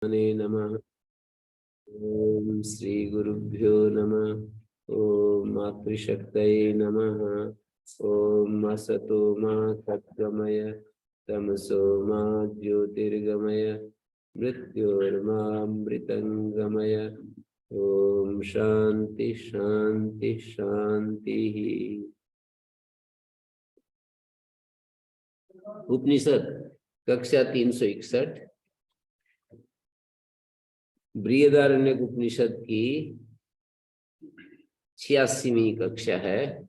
नमः। ओम श्री गुरुभ्यो नमः। ओम मातृशक्तये नमः। ओम असतो मा सद्गमय तमसो मा ज्योतिर्गमय मृत्योर्मामृतंगमय। ओम शांति शांति शांति। उपनिषद कक्षा 361 बृहदारण्यक उपनिषद की 86वीं कक्षा है।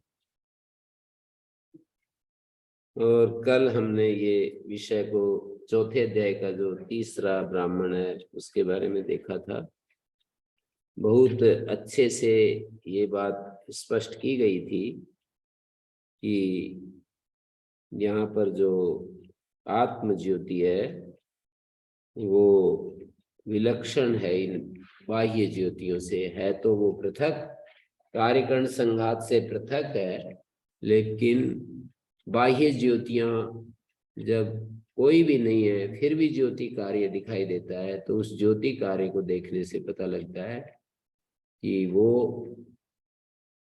और कल हमने ये विषय को चौथे अध्याय का जो तीसरा ब्राह्मण है उसके बारे में देखा था। बहुत अच्छे से ये बात स्पष्ट की गई थी कि यहाँ पर जो आत्म ज्योति है वो विलक्षण है इन बाह्य ज्योतियों से। है तो वो पृथक, कार्यकरण संघात से पृथक है, लेकिन बाह्य ज्योतियां जब कोई भी नहीं है फिर भी ज्योति कार्य दिखाई देता है, तो उस ज्योति कार्य को देखने से पता लगता है कि वो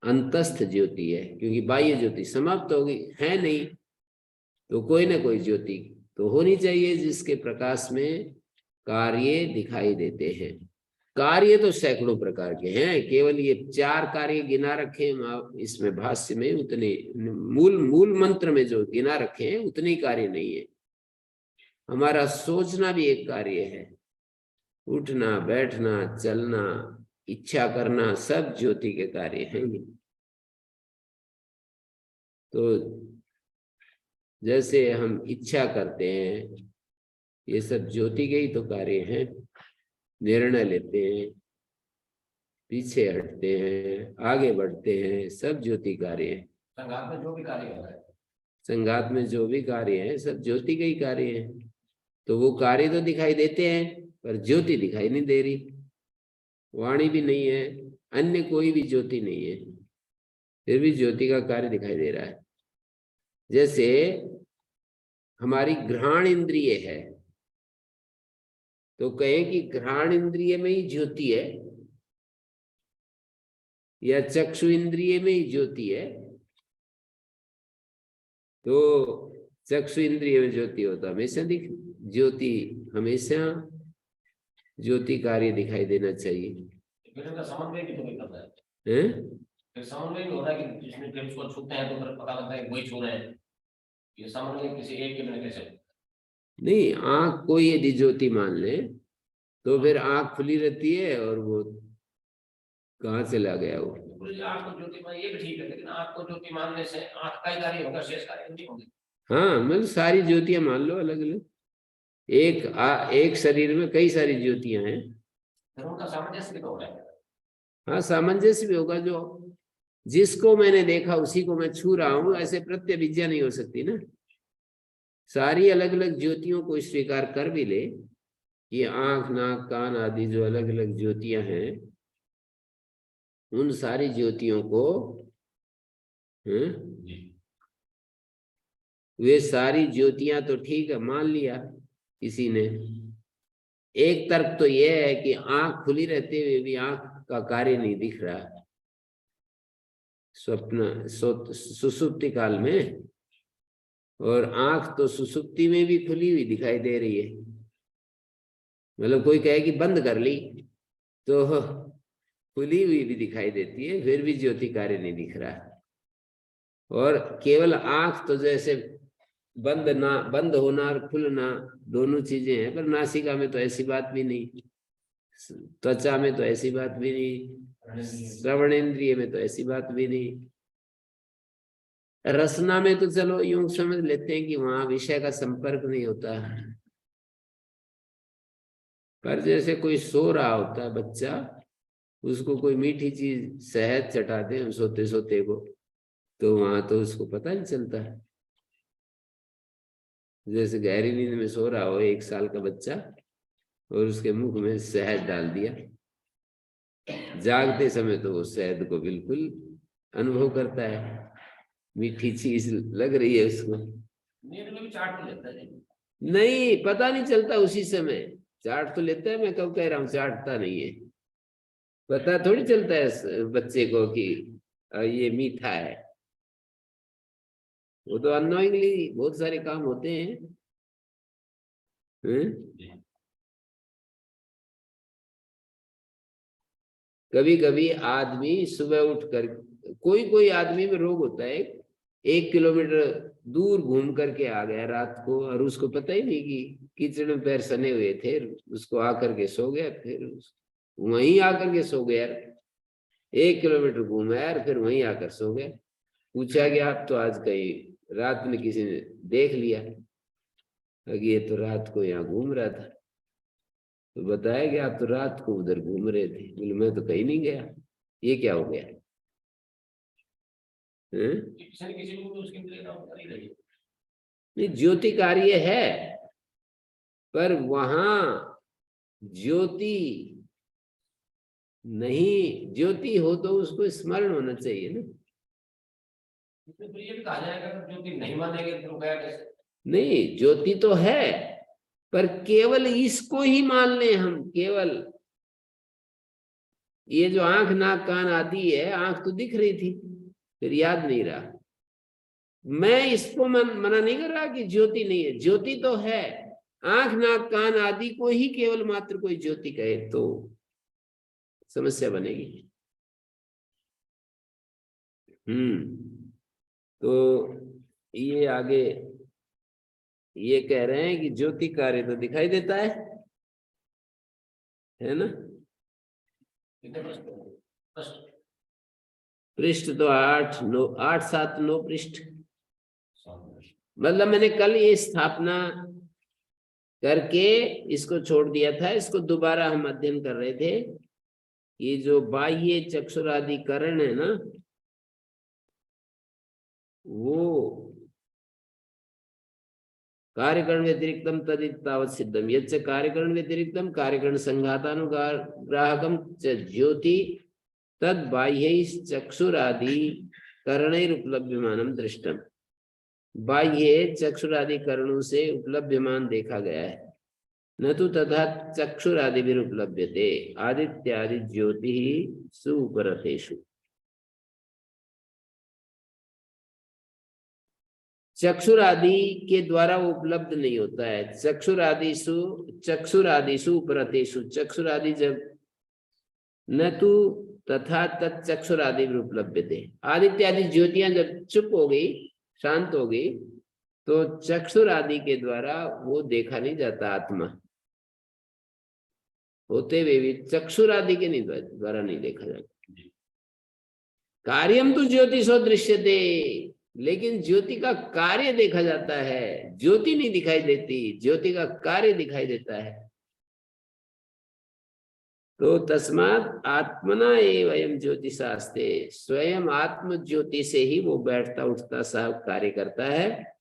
अंतस्थ ज्योति है। क्योंकि बाह्य ज्योति समाप्त हो गई है नहीं, तो कोई ना कोई ज्योति तो होनी चाहिए जिसके प्रकाश में कार्य दिखाई देते हैं। कार्य तो सैकड़ों प्रकार के हैं, केवल ये 4 कार्य गिना रखे हैं इसमें भाष्य में, उतने मूल मंत्र में जो गिना रखे हैं उतने कार्य नहीं है। हमारा सोचना भी एक कार्य है, उठना बैठना चलना इच्छा करना सब ज्योति के कार्य हैं। तो जैसे हम इच्छा करते हैं ये सब ज्योति के ही तो कार्य हैं। निर्णय लेते हैं, पीछे हटते हैं, आगे बढ़ते हैं, सब ज्योति कार्य है। संघात में जो भी कार्य हो रहा है, संघात में जो भी कार्य है सब ज्योति के ही कार्य है। तो वो कार्य तो दिखाई देते हैं पर ज्योति दिखाई नहीं दे रही। वाणी भी नहीं है, अन्य कोई भी ज्योति नहीं है, फिर भी ज्योति का कार्य दिखाई दे रहा है। जैसे हमारी घ्राण इंद्रिय है, तो कहें कि घ्राण इंद्रिय में ही ज्योति है या चक्षु इंद्रिय में ही ज्योति है। तो चक्षु इंद्रिय में ज्योति होता हमेशा दिख ज्योति हमेशा ज्योति कार्य दिखाई देना चाहिए। फिर उनका समन्वय भी तो नहीं करता है, हैं? फिर समन्वय भी हो रहा है कि जिसमें फिर उसको छूते हैं तो फिर पता लगता है कि वही छू रहे हैं। ये समन्वय किसी एक के बिना कैसे? नहीं, आंख को यदि ज्योति मान ले तो फिर आंख खुली रहती है और वो कहाँ चला गया वो। आंख को ज्योति मान ये भी ठीक है, लेकिन आंख को ज्योति मानने से आंख का ही कार्य होगा, शेष कार्य नहीं होंगे। हाँ, मतलब सारी ज्योतियां मान लो अलग अलग, एक शरीर में कई सारी ज्योतियां हैं। फिर उनका सामंजस्य भी तो हो रहा है। हाँ, सामंजस्य भी होगा। जो जिसको मैंने देखा उसी को मैं छू रहा हूँ, ऐसे प्रत्यभिज्ञा नहीं हो सकती ना। सारी अलग अलग ज्योतियों को स्वीकार कर भी ले कि आंख नाक कान आदि जो अलग अलग ज्योतियां हैं, उन सारी ज्योतियों को वे सारी ज्योतियां तो ठीक है मान लिया किसी ने। एक तर्क तो यह है कि आंख खुली रहते हुए भी आंख का कार्य नहीं दिख रहा स्वप्न सुसुप्ति काल में, और आंख तो सुसुप्ति में भी खुली हुई दिखाई दे रही है। मतलब कोई कहे कि बंद कर ली तो खुली हुई भी दिखाई देती है, फिर भी ज्योति कार्य नहीं दिख रहा। और केवल आंख तो जैसे बंद होना और खुलना दोनों चीजें हैं, पर नासिका में तो ऐसी बात भी नहीं, त्वचा में तो ऐसी बात भी नहीं, श्रवण इंद्रिय में तो ऐसी बात भी नहीं। रसना में तो चलो यूं समझ लेते हैं कि वहां विषय का संपर्क नहीं होता, पर जैसे कोई सो रहा होता है बच्चा, उसको कोई मीठी चीज शहद चटाते हैं सोते सोते को, तो वहां तो उसको पता नहीं चलता है। जैसे गहरी नींद में सो रहा हो 1 साल का बच्चा और उसके मुख में शहद डाल दिया, जागते समय तो वो शहद को बिल्कुल अनुभव करता है, मीठी चीज लग रही है उसको। नींद में भी चाट लेता है, नहीं, पता नहीं चलता उसी समय, चाट तो लेता है, मैं कब कह रहा हूँ चाटता नहीं है। पता थोड़ी चलता है बच्चे को कि ये मीठा है। वो तो अननोइंगली बहुत सारे काम होते हैं। कभी कभी आदमी सुबह उठकर, कोई कोई आदमी में रोग होता है, 1 किलोमीटर दूर घूम करके आ गया रात को, और उसको पता ही नहीं कि कीचड़ में पैर सने हुए थे, उसको आकर के सो गया, फिर वहीं आकर के सो गया। 1 किलोमीटर घूमा यार, फिर वहीं आकर सो गया। पूछा कि आप तो आज कहीं रात में किसी ने देख लिया कि ये तो रात को यहाँ घूम रहा था। तो बताया कि आप तो रात को उधर घूम रहे थे। बोले मैं तो कहीं नहीं गया, ये क्या हो गया? नहीं, ज्योति कार्य है, पर वहां ज्योति नहीं, ज्योति हो तो उसको स्मरण होना चाहिए ना। तो ये भी कहा जाएगा ज्योति नहीं मानेंगे तो गया कैसे? नहीं, ज्योति तो है, पर केवल इसको ही मान ले हम। केवल ये जो आंख नाक कान आदि है, आंख तो दिख रही थी, फिर याद नहीं रहा। मैं इसको मना नहीं कर रहा कि ज्योति नहीं है, ज्योति तो है। आंख नाक कान आदि को ही केवल मात्र कोई ज्योति कहे तो समस्या बनेगी। तो ये आगे ये कह रहे हैं कि ज्योति कार्य तो दिखाई देता है ना। पृष्ठ तो 8 9 8 7 9 पृष्ठ। मतलब मैंने कल ये स्थापना करके इसको छोड़ दिया था, इसको दोबारा हम अध्ययन कर रहे थे। ये जो बाह्य चक्षुरादिकरण है ना, वो कार्यकरण व्यतिरिक्तम तदितावत् सिद्धम, यच्च कार्यकरण व्यतिरिक्तम कार्यकरण संघातानुग्राहकम च ज्योति तद बाह्य चक्षुरादि करणैरुपलभ्यमानम दृष्टम। बाह्य चक्षुरादि करणों से उपलभ्यमान देखा गया है। न तो तथा चक्षुरादि भी उपलभ्यते आदित्यादि ज्योति ही सुपरतेषु। चक्षुरादि के द्वारा वो उपलब्ध नहीं होता है। चक्षुरादिषु उपरतेषु, चक्षुरादि जब न तो तथा तत्चक्षुरादि भी उपलब्धते। आदित्यादि ज्योतियां जब चुप हो गई, शांत हो गई, तो चक्षुरादि के द्वारा वो देखा नहीं जाता। आत्मा होते हुए भी चक्षुरादि के द्वारा नहीं देखा जाता। कार्यम तो ज्योतिषो दृश्यते, लेकिन ज्योति का कार्य देखा जाता है। ज्योति नहीं दिखाई देती, ज्योति का कार्य दिखाई देता है। तो तस्मात् आत्मना एव अयं ज्योतिषास्ते, स्वयं आत्म ज्योति से ही वो बैठता उठता सब कार्य करता है।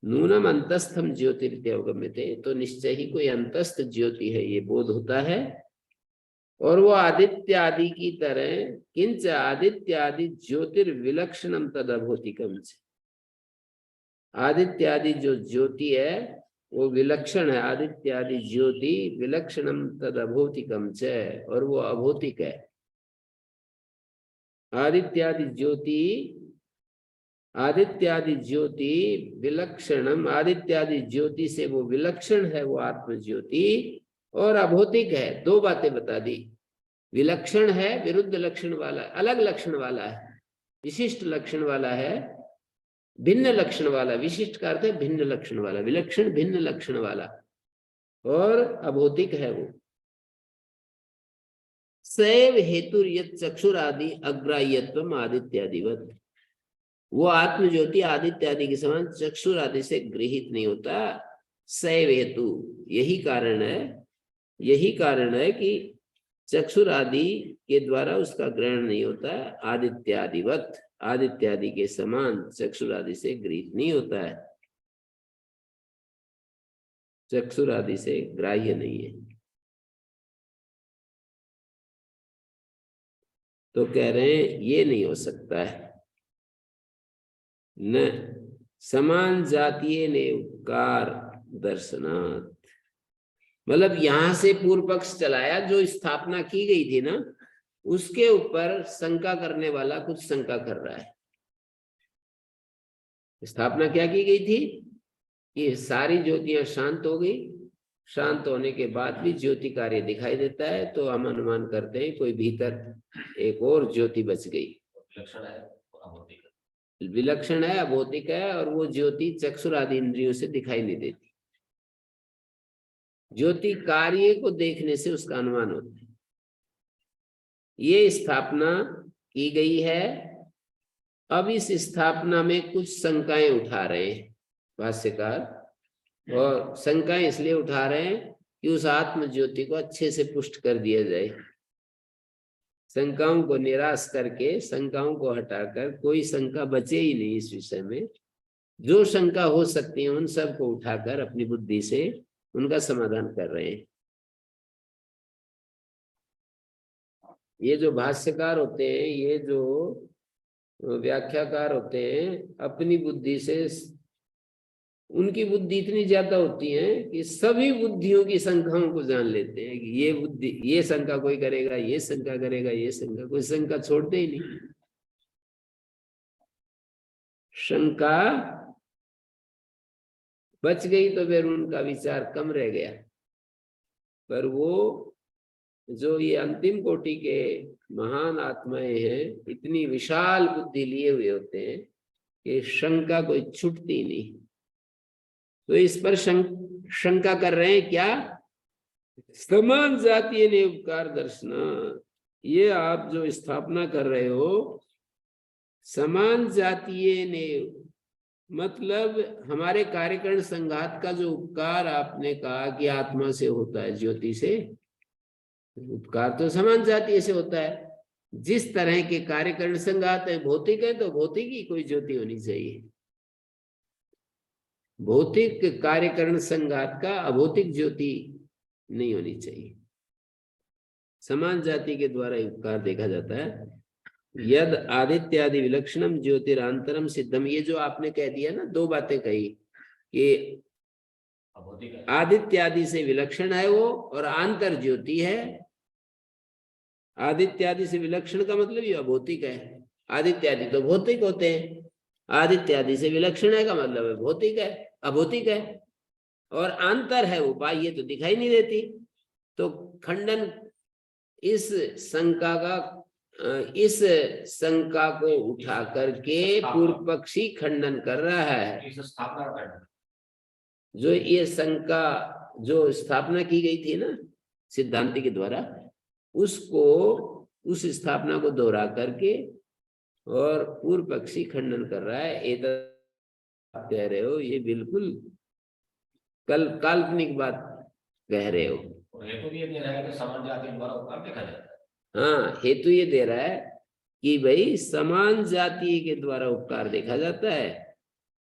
नूनम अंतस्थम ज्योतिरिति अवगम्यते, तो निश्चय ही कोई अंतस्थ ज्योति है ये बोध होता है। और वो आदित्य आदि की तरह, किंच आदित्य आदि ज्योतिर्विलक्षणम तदभौतिकम से, आदित्य आदि जो ज्योति है वो विलक्षण है। आदित्य आदि ज्योति विलक्षणम तदभौतिकम से, और वो अभौतिक है। आदित्यादि ज्योति विलक्षणम, आदित्यादि ज्योति से वो विलक्षण है वो आत्म ज्योति, और अभौतिक है। दो बातें बता दी। विलक्षण है, विरुद्ध लक्षण वाला, अलग लक्षण वाला है, विशिष्ट लक्षण वाला है, भिन्न लक्षण वाला। विशिष्ट का अर्थ है भिन्न लक्षण वाला, विलक्षण भिन्न लक्षण वाला, और अभौतिक है वो। सैव हेतु यत् चक्षुरादि अग्राह्यत्वम आदित्यादिवत, वो आत्म ज्योति आदित्य आदि के समान चक्षुर आदि से गृहित नहीं होता। सैव हेतु, यही कारण है कि चक्षुर आदि के द्वारा उसका ग्रहण नहीं होता। आदित्यादिवत, आदित्यादि के समान चक्षुर आदि से गृहित नहीं होता है, चक्षुर आदि से ग्राह्य नहीं है। तो कह रहे हैं ये नहीं हो सकता है। न समान जातीय ने उपकार दर्शनात्, मतलब यहां से पूर्व पक्ष चलाया, जो स्थापना की गई थी ना उसके ऊपर शंका करने वाला कुछ शंका कर रहा है। स्थापना क्या की गई थी कि सारी ज्योतियां शांत हो गई, शांत होने के बाद भी ज्योति कार्य दिखाई देता है, तो हम अनुमान करते हैं कोई भीतर एक और ज्योति बच गई। विलक्षण है, अभौतिक है। विलक्षण है, अभौतिक है, और वो ज्योति चक्षुर आदि इंद्रियों से दिखाई नहीं देती। ज्योति कार्य को देखने से उसका अनुमान होता है। ये स्थापना की गई है। अब इस स्थापना में कुछ शंकाएं उठा रहे हैं भाष्यकार, और शंकाएं इसलिए उठा रहे हैं कि उस आत्म ज्योति को अच्छे से पुष्ट कर दिया जाए। शंकाओं को निराश करके, शंकाओं को हटाकर कोई शंका बचे ही नहीं इस विषय में। जो शंका हो सकती है उन सब को उठाकर अपनी बुद्धि से उनका समाधान कर रहे हैं। ये जो भाष्यकार होते हैं, ये जो व्याख्याकार होते हैं, अपनी बुद्धि से, उनकी बुद्धि इतनी ज्यादा होती है कि सभी बुद्धियों की शंकाओं को जान लेते हैं कि ये बुद्धि, ये शंका कोई करेगा, ये शंका करेगा, ये शंका, कोई शंका छोड़ते ही नहीं। शंका बच गई तो फिर उनका विचार कम रह गया। पर वो जो ये अंतिम कोटि के महान आत्माएं हैं, इतनी विशाल बुद्धि लिए हुए होते हैं कि शंका कोई छूटती नहीं। तो इस पर शंका कर रहे हैं क्या? समान जातीय ने उपकार दर्शन, ये आप जो स्थापना कर रहे हो समान जातीय ने, मतलब हमारे कार्यकरण संघात का जो उपकार आपने कहा कि आत्मा से होता है, ज्योति से, उपकार तो समान जातीय से होता है। जिस तरह के कार्यकरण संघात है भौतिक है, तो भौतिक ही कोई ज्योति होनी चाहिए। भौतिक कार्यकरण संघात का अभौतिक ज्योति नहीं होनी चाहिए। समान जाति के द्वारा उपकार देखा जाता है। यद आदित्यादि विलक्षणम ज्योतिरांतरम सिद्धम, ये जो आपने कह दिया ना, दो बातें कही कि आदित्यादि से विलक्षण है वो और आंतर ज्योति है। आदित्यादि से विलक्षण का मतलब ये अभौतिक है। आदित्यादि तो भौतिक होते हैं, आदित्यादि से विलक्षण है का मतलब है भौतिक है, अभौतिक है। और अंतर है वो बाह्य तो दिखाई नहीं देती। तो खंडन इस शंका का, इस शंका को उठा करके पूर्व पक्षी खंडन कर रहा है। जो ये शंका जो स्थापना की गई थी ना सिद्धांति के द्वारा, उसको, उस स्थापना को दोहरा करके और पूर्व पक्षी खंडन कर रहा है। ये आप कह रहे हो ये बिल्कुल काल्पनिक बात कह रहे हो। हेतु ये दे रहा है कि समान जाति द्वारा उपकार देखा जाता है। हाँ, हेतु ये दे रहा है कि भाई समान जाति के द्वारा उपकार देखा जाता है।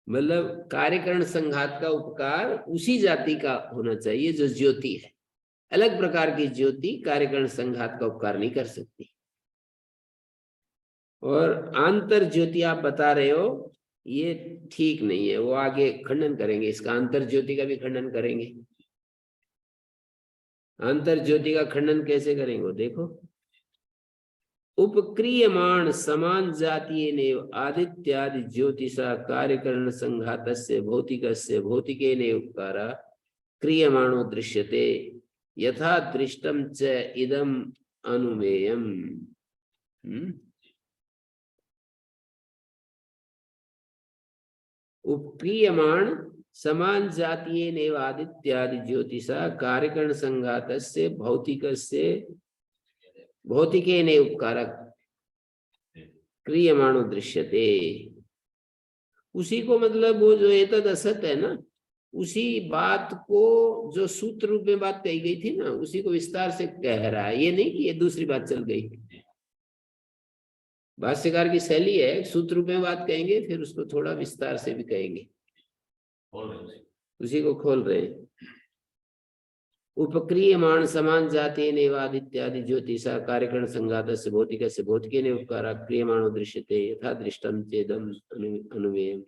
मतलब कार्यकरण संघात का उपकार उसी जाति का होना चाहिए जो ज्योति है। अलग प्रकार की ज्योति कार्यकरण संघात का उपकार नहीं कर सकती। और आंतर ज्योति आप बता रहे हो, ये ठीक नहीं है। वो आगे खंडन करेंगे इसका, आंतर ज्योति का भी खंडन करेंगे। आंतर ज्योति का खंडन कैसे करेंगे देखो। उपक्रियमाण समान जातीय ने आदित्यादि ज्योतिषा कार्यकरण संघातस्य भौतिकस्य भौतिकेन उपकारा क्रियमाणो दृश्यते यथा दृष्टम च इदम अनुमेयम। उपक्रियमाण समान जातीय नेव आदित्यादि ज्योतिषा कार्यकरण संघातस्य भौतिकस्य भौतिकेन उपकारक क्रियमाणो दृश्यते। उसी को, मतलब वो जो एतद असत है ना, उसी बात को जो सूत्र रूप में बात कही गई थी ना, उसी को विस्तार से कह रहा है। ये नहीं कि ये दूसरी बात चल गई। भाष्यकार की शैली है, सूत्र रूप में बात कहेंगे फिर उसको थोड़ा विस्तार से भी कहेंगे, उसी को खोल रहे हैं। उपक्रियमाण समान जाति नेवादित्यादि ज्योतिषा कार्यकरण संघातस्य भौतिकस्य भौतिकेन उपकारा क्रियमाणो दृश्यते यथा दृष्टम चेदम अनुमेयम्।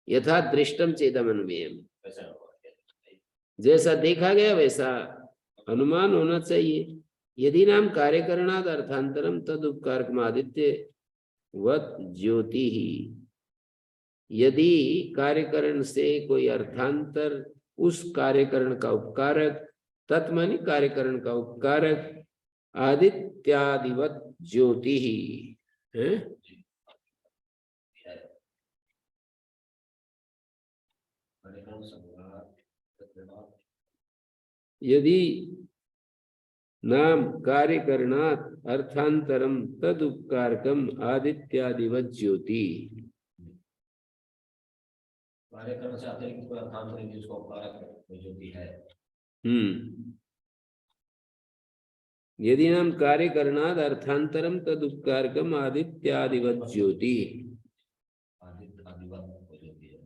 यथा दृष्टम चेदम अनुमेयम्। जैसा देखा गया वैसा अनुमान होना चाहिए। यदि नाम कार्यकरणाद अर्थांतरम तद उपकारकम आदित्य वत ज्योति ही, यदि कार्यकरण से कोई अर्थांतर उस कार्यकरण का उपकारक, तत्मानी कार्यकरण का उपकारक आदित्यादिवत ज्योति ही है। यदि नाम कार्यकरणात् अर्थांतरम तद उपकारकम आदित्यादिवत ज्योति, कार्यकरण से अतिरिक्त कोई अर्थांतर है जिसको उपकारक ज्योति है। यदि नाम कार्यकरणात् अर्थांतरम तद उपकारकम आदित्यादिवत ज्योति, आदित्यादिवत ज्योति है।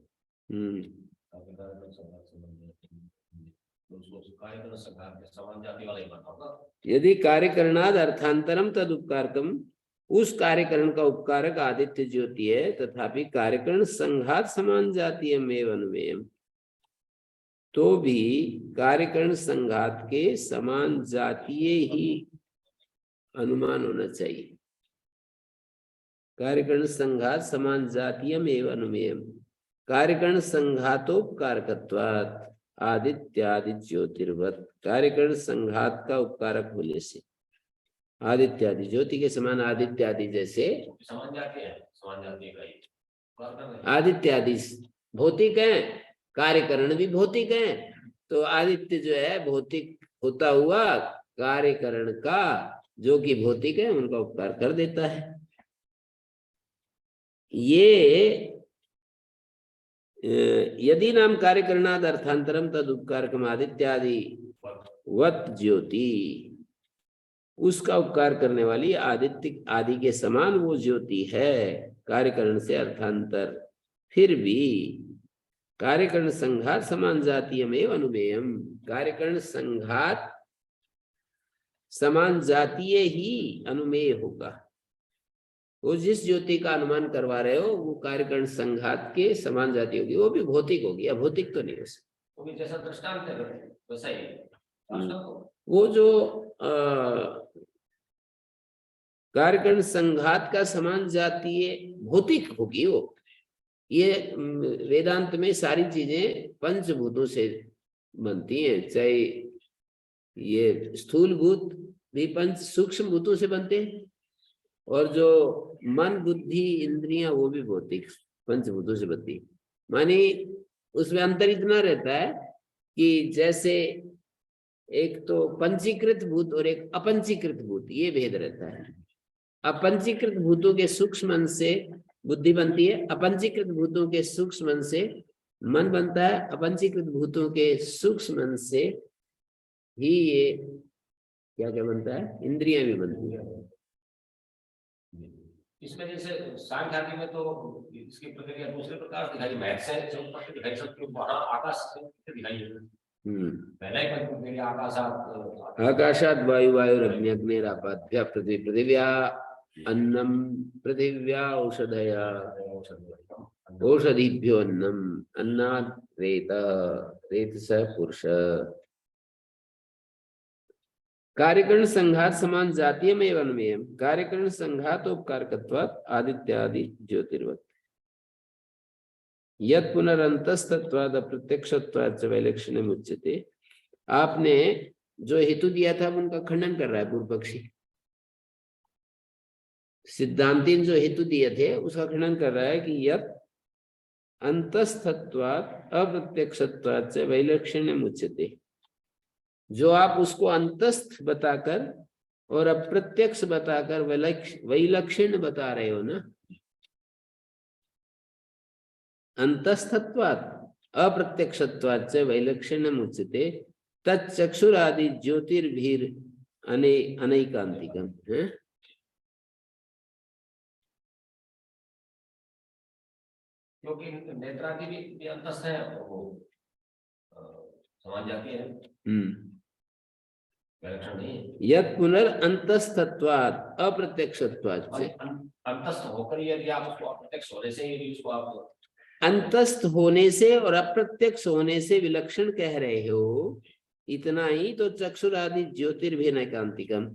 कार्यकरण संघात के समान जाति वाला ही माना होगा। यदि कार्यकरणाद अर्थांतरम तद उपकारकम, उस कार्यकरण का उपकारक आदित्य ज्योति है, तथापि कार्यकरण संघात समान जातीयम एवं अनुमेयम, तो भी कार्यकरण संघात के समान जातीय ही अनुमान होना चाहिए। कार्यकरण संघात समान जातीयम एवं अनुमेयम, कार्यकरण संघातोपकारकत्वात् आदित्यादि ज्योतिर्वत, कार्यकरण संघात का उपकारक होने से आदित्यादि ज्योति के समान, आदित्यादि जैसे समान जाति है, समान जाति का ही आदित्यादि भौतिक है, कार्यकरण भी भौतिक है, तो आदित्य जो है भौतिक होता हुआ कार्यकरण का जो कि भौतिक है उनका उपकार कर देता है। ये यदि नाम कार्यकरणाद अर्थांतरम तद उपकारकम आदित्यादि वत ज्योति, उसका उपकार करने वाली आदित्य आदि के समान वो ज्योति है कार्यकरण से अर्थांतर, फिर भी कार्यकरण संघात समान जातीयम एवं अनुमेयम, कार्यकरण संघात समान जातीय ही अनुमेय होगा। वो जिस ज्योति का अनुमान करवा रहे हो वो कार्यकरण संघात के समान जाति होगी, वो भी भौतिक होगी, अभौतिक तो नहीं हो सकती। वो भी जैसा दृष्टांत है वैसा ही वो जो कार्यकरण संघात का समान जातीय भौतिक होगी वो। ये वेदांत में सारी चीजें पंचभूतों से बनती हैं, चाहे ये स्थूल भूत भी पंच सूक्ष्म भूतों से बनते हैं, और जो मन बुद्धि इंद्रियां वो भी भौतिक पंचभूतों से बनती है। मानी उसमें अंतर इतना रहता है कि जैसे एक तो पंचीकृत भूत और एक अपंचीकृत भूत, ये भेद रहता है। अपंचीकृत भूतों के सूक्ष्म मन से बुद्धि बनती है, अपंचीकृत भूतों के सूक्ष्म मन से मन बनता है, अपंचीकृत भूतों के सूक्ष्म मन से ही ये क्या क्या बनता है, इंद्रियां भी बनती है। इसमें जैसे सांख्यादि में तो इसकी प्रक्रिया दूसरे प्रकार दिखाई, मैथ से दिखाई सकती है, वहां आकाश से दिखाई है। पहला ही प्रक्रिया आकाशात वायु वायुरग्निरग्निरापाद्या पृथ्वी पृथिव्या अन्नम पृथिव्या औषधया औषधिभ्यो अन्नम अन्नात् रेतः रेतसः पुरुषः। कार्यकरण संघात समान जातीयम एवं अनुमेयम, कार्यकरण संघात उपकारकत्वात् आदित्यादि ज्योतिर्वत् यत् पुनरन्तस्तत्वाद् अप्रत्यक्षत्वात् च वैलक्षण्यम् उच्यते। आपने जो हेतु दिया था उनका खंडन कर रहा है पूर्व पक्षी। सिद्धांती जो हेतु दिए थे उसका खंडन कर रहा है कि यत् अंतस्थत्वात् अप्रत्यक्षत्वात् च वैलक्षण्यम् उच्यते। जो आप उसको अंतस्थ बताकर और अप्रत्यक्ष बताकर वैलक्षण्य बता रहे हो ना, अंतस्थत्वात् अप्रत्यक्षत्वात् च वैलक्षण्यम् उच्यते तच्चक्षुरादि ज्योतिर्भीर अनैकांतिकम् है। क्योंकि नेत्रादि भी अंतस्थ है, वो समान जाती है, वैलक्षण नहीं है। यत् पुनर अंतस्थत्वात् अप्रत्यक्षत्वात्, अंतस्थ होकर यदि आप उसको अप्रत्यक्ष होने से यदि उसको आप अंतस्थ होने से और अप्रत्यक्ष होने से विलक्षण कह रहे हो, इतना ही तो चक्षुरादि ज्योतिर्भिनैकांतिकम,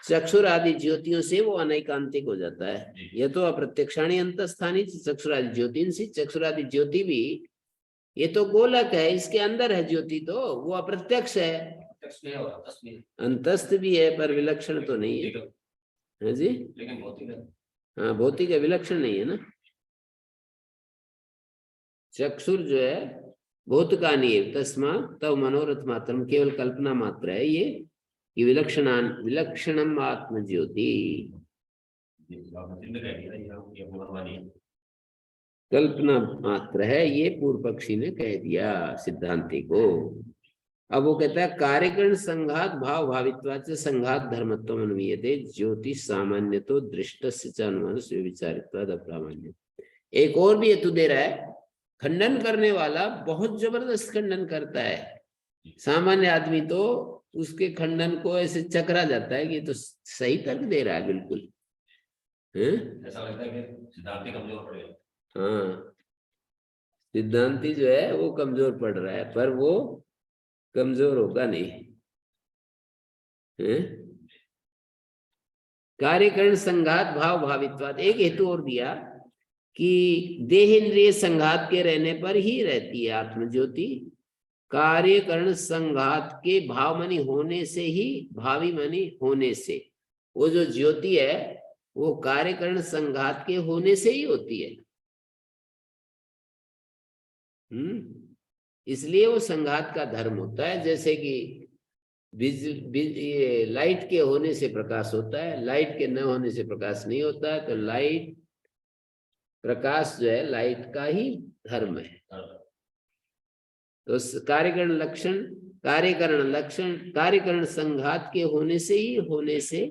चक्षुर आदि ज्योतियों से वो अनैकांतिक हो जाता है। यह तो अप्रत्यक्षाणी अंतस्थानी चक्षुरादि ज्योतिंसी, चक्षुरादि ज्योति भी ये तो गोलक है, इसके अंदर है ज्योति, तो वो अप्रत्यक्ष है, अंतस्थ भी है पर विलक्षण तो नहीं है। है जी, लेकिन भौतिक है। हाँ भौतिक है, विलक्षण नहीं है ना। चक्षुर जो है भूत का नहीं, तस्मा तव मनोरथ मात्रम, केवल कल्पना मात्र है ये विलक्षणम आत्म ज्योति, कल्पना मात्र है, ये पूर्व पक्षी ने कह दिया सिद्धांति को। अब वो कहता है कार्यकरण संघात भाव भावित्वाच संघात धर्मत्व अनुमीयते ज्योति सामान्य तो दृष्टस्य च अनुमान से विचारित्वाद अप्रामाण्य। एक और भी हेतु दे रहा है, खंडन करने वाला बहुत जबरदस्त खंडन करता है, सामान्य आदमी तो उसके खंडन को ऐसे चकरा जाता है कि ये तो सही तर्क दे रहा है बिल्कुल, ऐसा लगता है कि सिद्धांति कमजोर पड़ गया। हाँ सिद्धांति जो है वो कमजोर पड़ रहा है, पर वो कमजोर होगा नहीं। कार्यकरण संघात भाव भावित्वाद, एक हेतु और दिया कि देह इंद्रिय संघात के रहने पर ही रहती है आत्मज्योति, कार्यकरण संघात के भाव मानी होने से ही, भावी मानी होने से, वो जो ज्योति है वो कार्यकरण संघात के होने से ही होती है। इसलिए वो संघात का धर्म होता है। जैसे कि ये लाइट के होने से प्रकाश होता है, लाइट के न होने से प्रकाश नहीं होता है, तो लाइट प्रकाश जो है लाइट का ही धर्म है। तो कार्यकरण लक्षण कार्यकरण संघात के होने से ही, होने से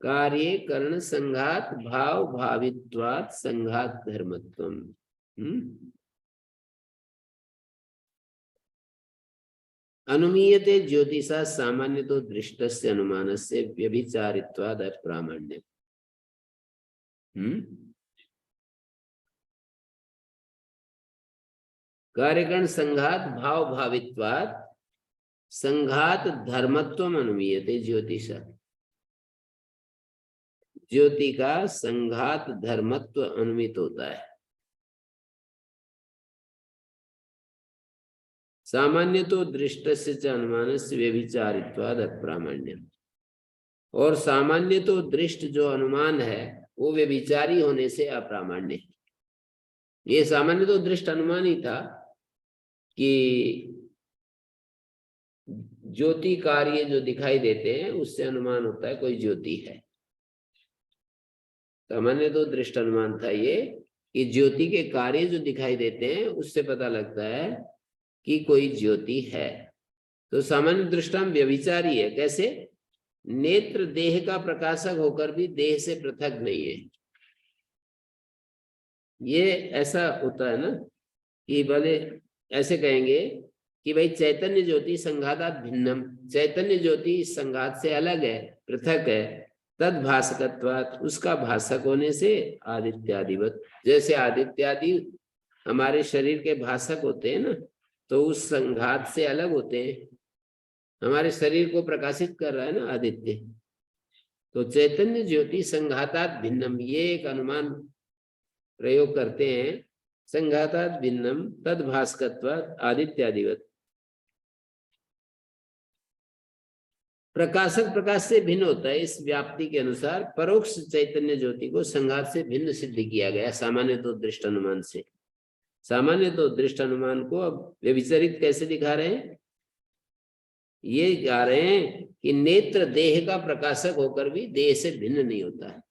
कार्यकरण संघात भाव भावित्वात् संघात धर्मत्वम। अनुमीयते ज्योतिषा सामान्य तो दृष्टस्य अनुमानस्य व्यभिचारित्वाद अप्रामाण्य। कार्यकरण संघात भाव भावित्वाद संघात धर्मत्वम अनुमीयते ज्योतिषा, ज्योति का संघात धर्मत्व अनुमित होता है। सामान्य तो दृष्टस्य च अनुमानस्य व्यभिचारित्वाद अप्रामाण्य, और सामान्य तो दृष्ट जो अनुमान है वो व्यभिचारी होने से अप्रामाण्य। ये सामान्य तो दृष्ट अनुमान ही था कि ज्योति कार्य जो दिखाई देते हैं उससे अनुमान होता है कोई ज्योति है। सामान्य तो दृष्ट अनुमान था ये कि ज्योति के कार्य जो दिखाई देते हैं उससे पता लगता है कि कोई ज्योति है। तो सामान्य दृष्टांत व्यभिचारी है। कैसे? नेत्र देह का प्रकाशक होकर भी देह से पृथक नहीं है। ये ऐसा होता है ना कि भले ऐसे कहेंगे कि भाई चैतन्य ज्योति संघातात् भिन्नम, चैतन्य ज्योति संघात से अलग है, पृथक है। तद भासकत्वात्, उसका भाषक होने से आदित्यादिवत, जैसे आदित्यादि हमारे शरीर के भाषक होते हैं ना, तो उस संघात से अलग होते हैं। हमारे शरीर को प्रकाशित कर रहा है ना आदित्य, तो चैतन्य ज्योति संघातात् भिन्नम, ये एक अनुमान प्रयोग करते हैं। संघातात् भिन्नम तद भास्कत्वात् आदित्यादिवत, प्रकाशक प्रकाश से भिन्न होता है। इस व्याप्ति के अनुसार परोक्ष चैतन्य ज्योति को संघात से भिन्न सिद्ध किया गया सामान्य तो दृष्ट अनुमान से। सामान्य तो दृष्ट अनुमान को अब व्यभिचरित कैसे दिखा रहे हैं? ये दिखा रहे हैं कि नेत्र देह का प्रकाशक होकर भी देह से भिन्न नहीं होता है।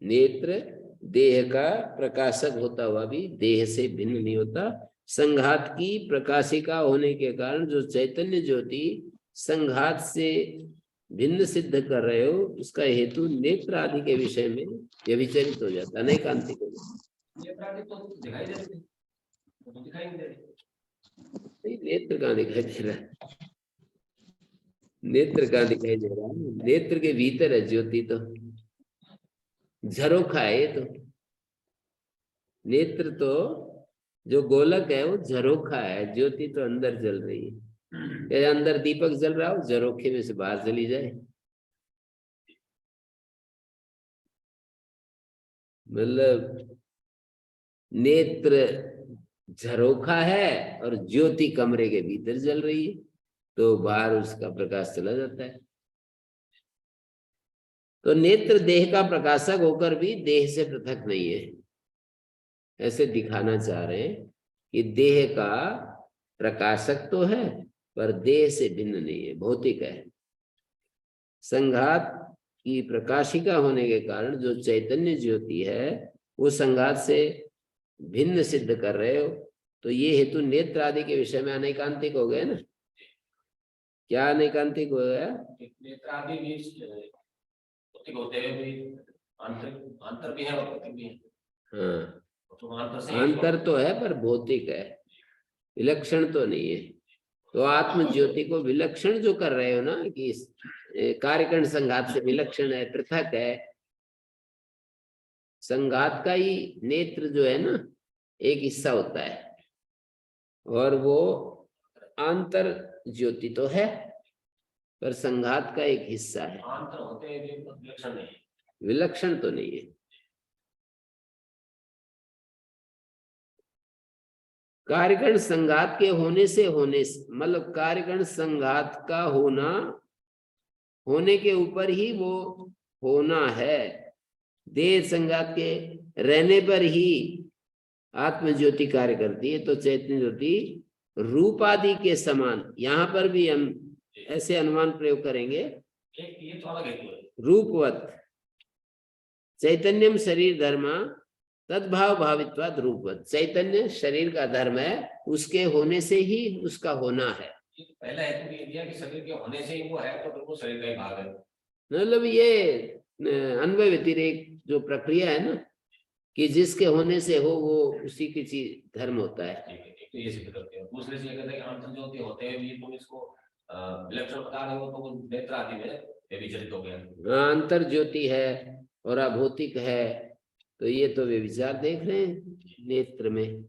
नेत्र देह का प्रकाशक होता हुआ भी देह से भिन्न नहीं होता। संघात की प्रकाशिका होने के कारण जो चैतन्य ज्योति संघात से भिन्न सिद्ध कर रहे हो, उसका हेतु नेत्र आदि के विषय में व्यभिचरित हो जाता है, नैकांतिक हो जाता है। नेत्र कहाँ दिखाई दे रहा है? नेत्र कहाँ दिखाई दे रहा है? नेत्र के भीतर है ज्योति। तो झरोखा है ये तो। नेत्र तो जो गोलक है वो झरोखा है, ज्योति तो अंदर जल रही है। या अंदर दीपक जल रहा हो, झरोखे में से बाहर चली जाए। मतलब नेत्र झरोखा है और ज्योति कमरे के भीतर जल रही है, तो बाहर उसका प्रकाश चला जाता है। तो नेत्र देह का प्रकाशक होकर भी देह से पृथक नहीं है, ऐसे दिखाना चाह रहे हैं कि देह का प्रकाशक तो है पर देह से भिन्न नहीं है, भौतिक है। संघात की प्रकाशिका होने के कारण जो चैतन्य ज्योति है वो संघात से भिन्न सिद्ध कर रहे हो, तो ये हेतु नेत्र आदि के विषय में अनैकांतिक हो गए ना। क्या अनैकांतिक हो गया? नेत्र आदि भी भौतिक होते हुए भी अंतर भी है और भौतिक भी है। हाँ, तो अंतर तो है पर भौतिक है, विलक्षण तो नहीं है। तो आत्म ज्योति को विलक्षण जो कर रहे हो ना कि कार्यकरण संघात से विलक्षण है, पृथक है। संघात का ही नेत्र जो है ना एक हिस्सा होता है, और वो अंतर ज्योति तो है पर संघात का एक हिस्सा है। अंतर होते हैं भी विलक्षण नहीं है, विलक्षण तो नहीं है। कार्यकरण संघात के होने से मतलब कार्यकरण संघात का होने के ऊपर ही वो होना है। देह संघात के रहने पर ही आत्म ज्योति कार्य करती है। तो चैतन्य ज्योति रूप आदि के समान, यहाँ पर भी हम ऐसे अनुमान प्रयोग करेंगे। ये तो अलग है। रूपवत चैतन्यम शरीर धर्म तद्भाव भावित्वाद रूपवत। चैतन्य शरीर का धर्म है, उसके होने से ही उसका होना है। पहला हेतु ये दिया कि शरीर के होने से ही वो है, तो बिल्कुल शरीर का ही भाग है। मतलब ये अन्वय व्यतिरेक जो प्रक्रिया है ना कि जिसके होने से हो वो उसी की चीज धर्म होता है। तो ये सिद्ध करते हैं। दूसरे से ये कहते हैं कि अंतर ज्योति होते हैं भी तुम इसको विलक्षण बता रहे हो, तो वो नेत्र आदि में व्यभिचरित हो गया। अंतर ज्योति है और अभौतिक है, तो ये तो वे विचार देख रहे हैं नेत्र में।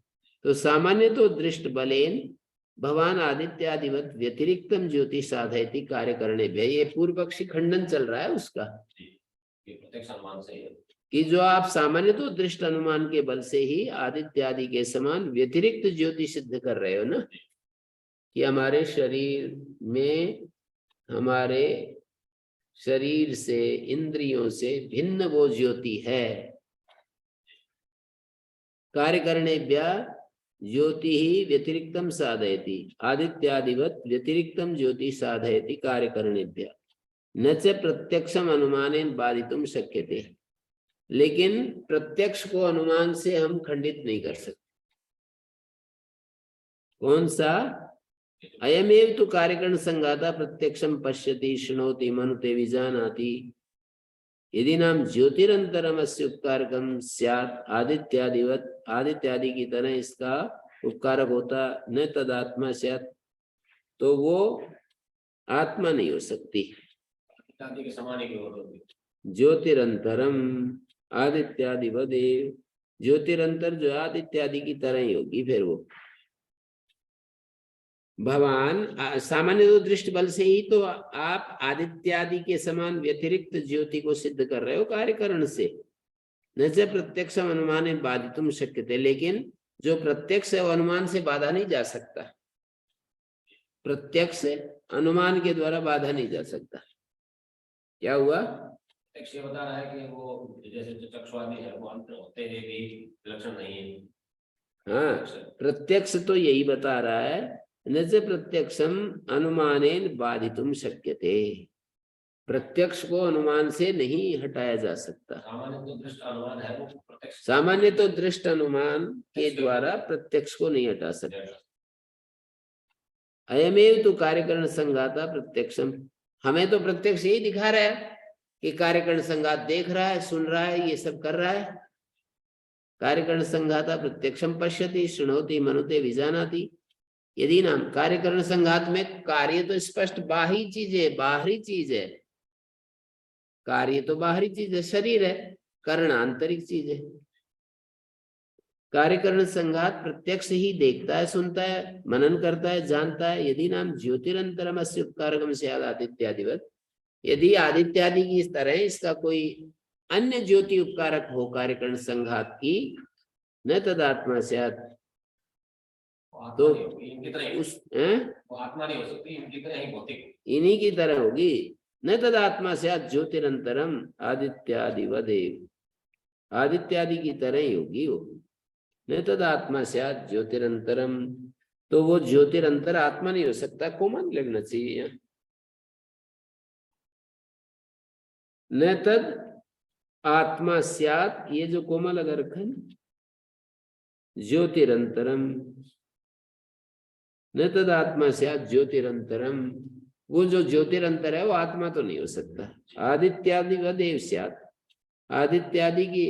तो सामान्य तो दृष्ट बलेन भगवान आदित्यादिवत व्यतिरिक्तम ज्योति साधयति कार्य करने भी। ये पूर्व पक्षी खंडन चल रहा है उसका प्रत्यक्ष अनुमान से कि जो आप सामान्य तो दृष्ट अनुमान के बल से ही आदित्यादि के समान व्यतिरिक्त ज्योति सिद्ध कर रहे हो ना, कि हमारे शरीर में, हमारे शरीर से, इंद्रियों से भिन्न वो ज्योति है। कार्य करने ज्योति ही व्यतिरिक्तम साधयति आदित्यादिवत व्यतिरिक्तम ज्योति साधयति कार्य करणेभ्य न च प्रत्यक्षम अनुमानेन बाधितुम शक्यते। लेकिन प्रत्यक्ष को अनुमान से हम खंडित नहीं कर सकते। कौन सा? अयमेव तो कार्यकरण संघाता प्रत्यक्षम पश्यति शृणोति मनुते विजानाति यदि नाम ज्योतिरंतरम अस्य उपकारकम स्यात् आदित्यादिवत। आदित्यादि की तरह इसका उपकारक होता न तदात्मा स्यात्, तो वो आत्मा नहीं हो सकती। के समान ही होगी। ज्योतिरंतरम आदित्यादिवदेव, ज्योतिरंतर जो आदित्यादि की तरह ही होगी। फिर वो भगवान सामान्य तो दृष्ट बल से ही तो आप आदित्यादि के समान व्यतिरिक्त ज्योति को सिद्ध कर रहे हो कार्यकरण से। न से प्रत्यक्ष अनुमान बाधितुम शक्यते। लेकिन जो प्रत्यक्ष है वो अनुमान से बाधा नहीं जा सकता। प्रत्यक्ष अनुमान के द्वारा बाधा नहीं जा सकता। क्या हुआ? ये बता रहा है कि वो जैसे चक्षुआदि है वो अंतर होते हैं भी विलक्षण नहीं है। हाँ, प्रत्यक्ष तो यही बता रहा है न से प्रत्यक्षम अनुमानेन बाधितुम शक्यते। प्रत्यक्ष को अनुमान से नहीं हटाया जा सकता। सामान्य तो दृष्ट अनुमान है वो प्रत्यक्ष, सामान्य तो दृष्ट अनुमान के द्वारा प्रत्यक्ष को नहीं हटा सकता। अयमेव तो कार्यकरण संघाता प्रत्यक्षम। हमें तो प्रत्यक्ष यही दिखा रहा है कि कार्यकरण संघात देख रहा है, सुन रहा है, ये सब कर रहा है। कार्यकरण संघाता प्रत्यक्षम पश्यति शृणोति मनुते विजानाति यदि नाम। कार्यकरण संघात में कार्य तो स्पष्ट बाहरी चीज है, बाहरी चीज है। कार्य तो बाहरी चीज है, शरीर है। कारण आंतरिक चीज है। कार्यकरण संघात प्रत्यक्ष ही देखता है, सुनता है, मनन करता है, जानता है। यदि नाम ज्योतिरंतरम अस्य उपकारकम स्याद आदित्यादिवत, यदि आदित्यादि की इस तरह इसका कोई अन्य ज्योति उपकारक हो कार्यकरण संघात की, न तदात्मा स्यात्, तो इनकी तरह उस वो आत्मा नहीं हो सकती, इनकी तरह ही भौतिक, इन्हीं की तरह होगी। न तदात्मा स्यात् ज्योतिरंतरम आदित्यादिवदेव, आदित्यादि की तरह ही होगी वो। न तदात्मा स्यात् ज्योतिरंतरम, तो वो ज्योतिरंतर आत्मा नहीं हो सकता, कोमन लगना चाहिए यहाँ। न तद आत्मा स्यात्, ये जो कोमल अगर रखा है ना, ज्योतिरंतरम, न तद आत्मा स्यात् ज्योतिरंतरम, वो जो ज्योतिरंतर है वो आत्मा तो नहीं हो सकता। आदित्यादि व देव स्यात्, आदित्यादि की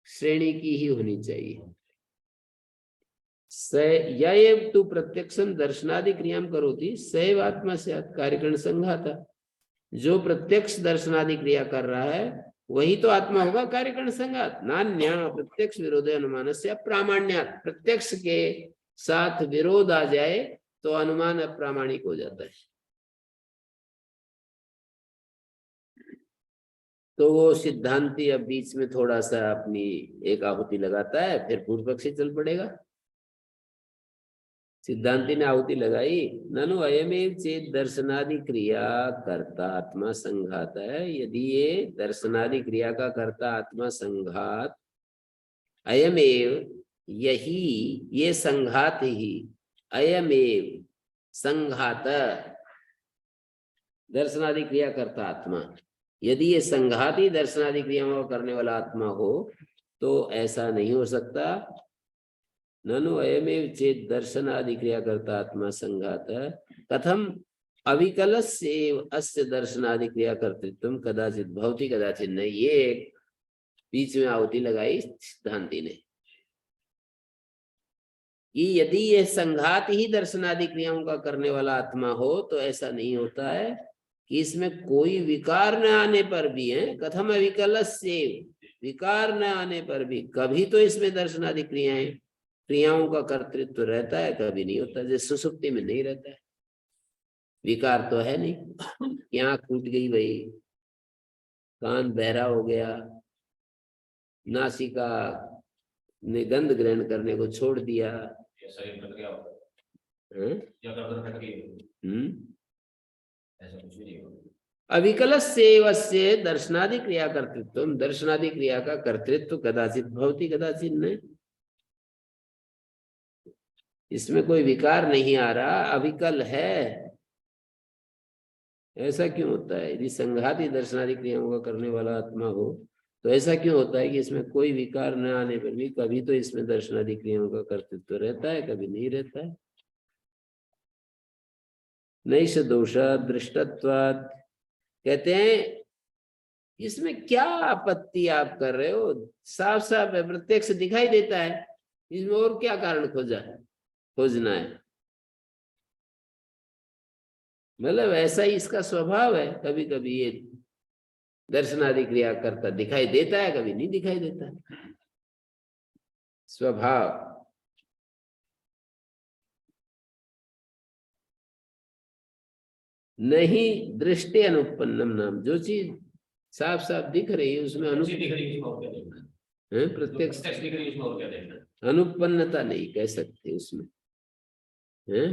श्रेणी की ही होनी चाहिए। सैव तु प्रत्यक्षम दर्शनादि क्रियाम करोति सैव आत्मा स्यात् कार्यकरण संघाता, जो प्रत्यक्ष दर्शनादि क्रिया कर रहा है वही तो आत्मा होगा कार्यकरण संघात। नान्य प्रत्यक्ष विरोध अनुमान से प्रामाण्यात, प्रत्यक्ष के साथ विरोध आ जाए तो अनुमान अप्रामाणिक हो जाता है। तो वो सिद्धांती अब बीच में थोड़ा सा अपनी एक आहुति लगाता है, फिर पूर्व पक्षी चल पड़ेगा। सिद्धांति ने आहुति लगाई, ननु अयमेव चेत दर्शनादि क्रिया कर्ता आत्मा संघात है। यदि ये दर्शनादि क्रिया का कर्ता आत्मा संघात, अयमेव, यही, ये संघात ही, अयमेव संघात, दर्शनादि क्रिया करता आत्मा, यदि ये संघाती दर्शनादि क्रियाओं का करने वाला आत्मा हो तो ऐसा नहीं हो सकता। ननु अयमेव चेत दर्शनादि क्रिया करता आत्मा संघात कथम अविकलस्य अस्य दर्शनादि क्रिया कर्तृत्व कदाचित भवति कदाचित नहीं। ये बीच में आहुति लगाई सिद्धांति ने कि यदि ये संघात ही दर्शनादि क्रियाओं का करने वाला आत्मा हो तो ऐसा नहीं होता है कि इसमें कोई विकार न आने पर भी है। कथम अविकलस्य, विकार न आने पर भी कभी तो इसमें दर्शनादि क्रियाओं का कर्तृत्व रहता है, कभी नहीं होता। जैसे सुसुप्ति में नहीं रहता है, विकार तो है नहीं, कि आंख टूट गई भाई, कान बहरा हो गया, नासिका ने गंध ग्रहण करने को छोड़ दिया, शरीर कट गया, या गर्दन कट गई, ऐसा कुछ भी नहीं होगा। अविकलस्य दर्शनादि क्रिया कर्तृत्व, दर्शनादि क्रिया का कर्तृत्व कदाचित भवति कदाचित नहीं, इसमें कोई विकार नहीं आ रहा, अविकल है। ऐसा क्यों होता है? यदि संघाती दर्शनादि क्रियाओं का करने वाला आत्मा हो तो ऐसा क्यों होता है कि इसमें कोई विकार न आने पर भी कभी तो इसमें दर्शनादि क्रियाओं का कर्तृत्व रहता है, कभी नहीं रहता है। नैष दोष दृष्टत्वात्, कहते हैं इसमें क्या आपत्ति आप कर रहे हो, साफ साफ प्रत्यक्ष दिखाई देता है, इसमें और क्या कारण खोजना है। मतलब ऐसा ही इसका स्वभाव है, कभी कभी ये दर्शनादि क्रिया करता दिखाई देता है, कभी नहीं दिखाई देता है, स्वभाव। नहीं दृष्टि अनुपन्नम नाम, जो चीज साफ साफ दिख रही है उसमें प्रत्यक्ष अनुपन्नता नहीं कह सकते उसमें है।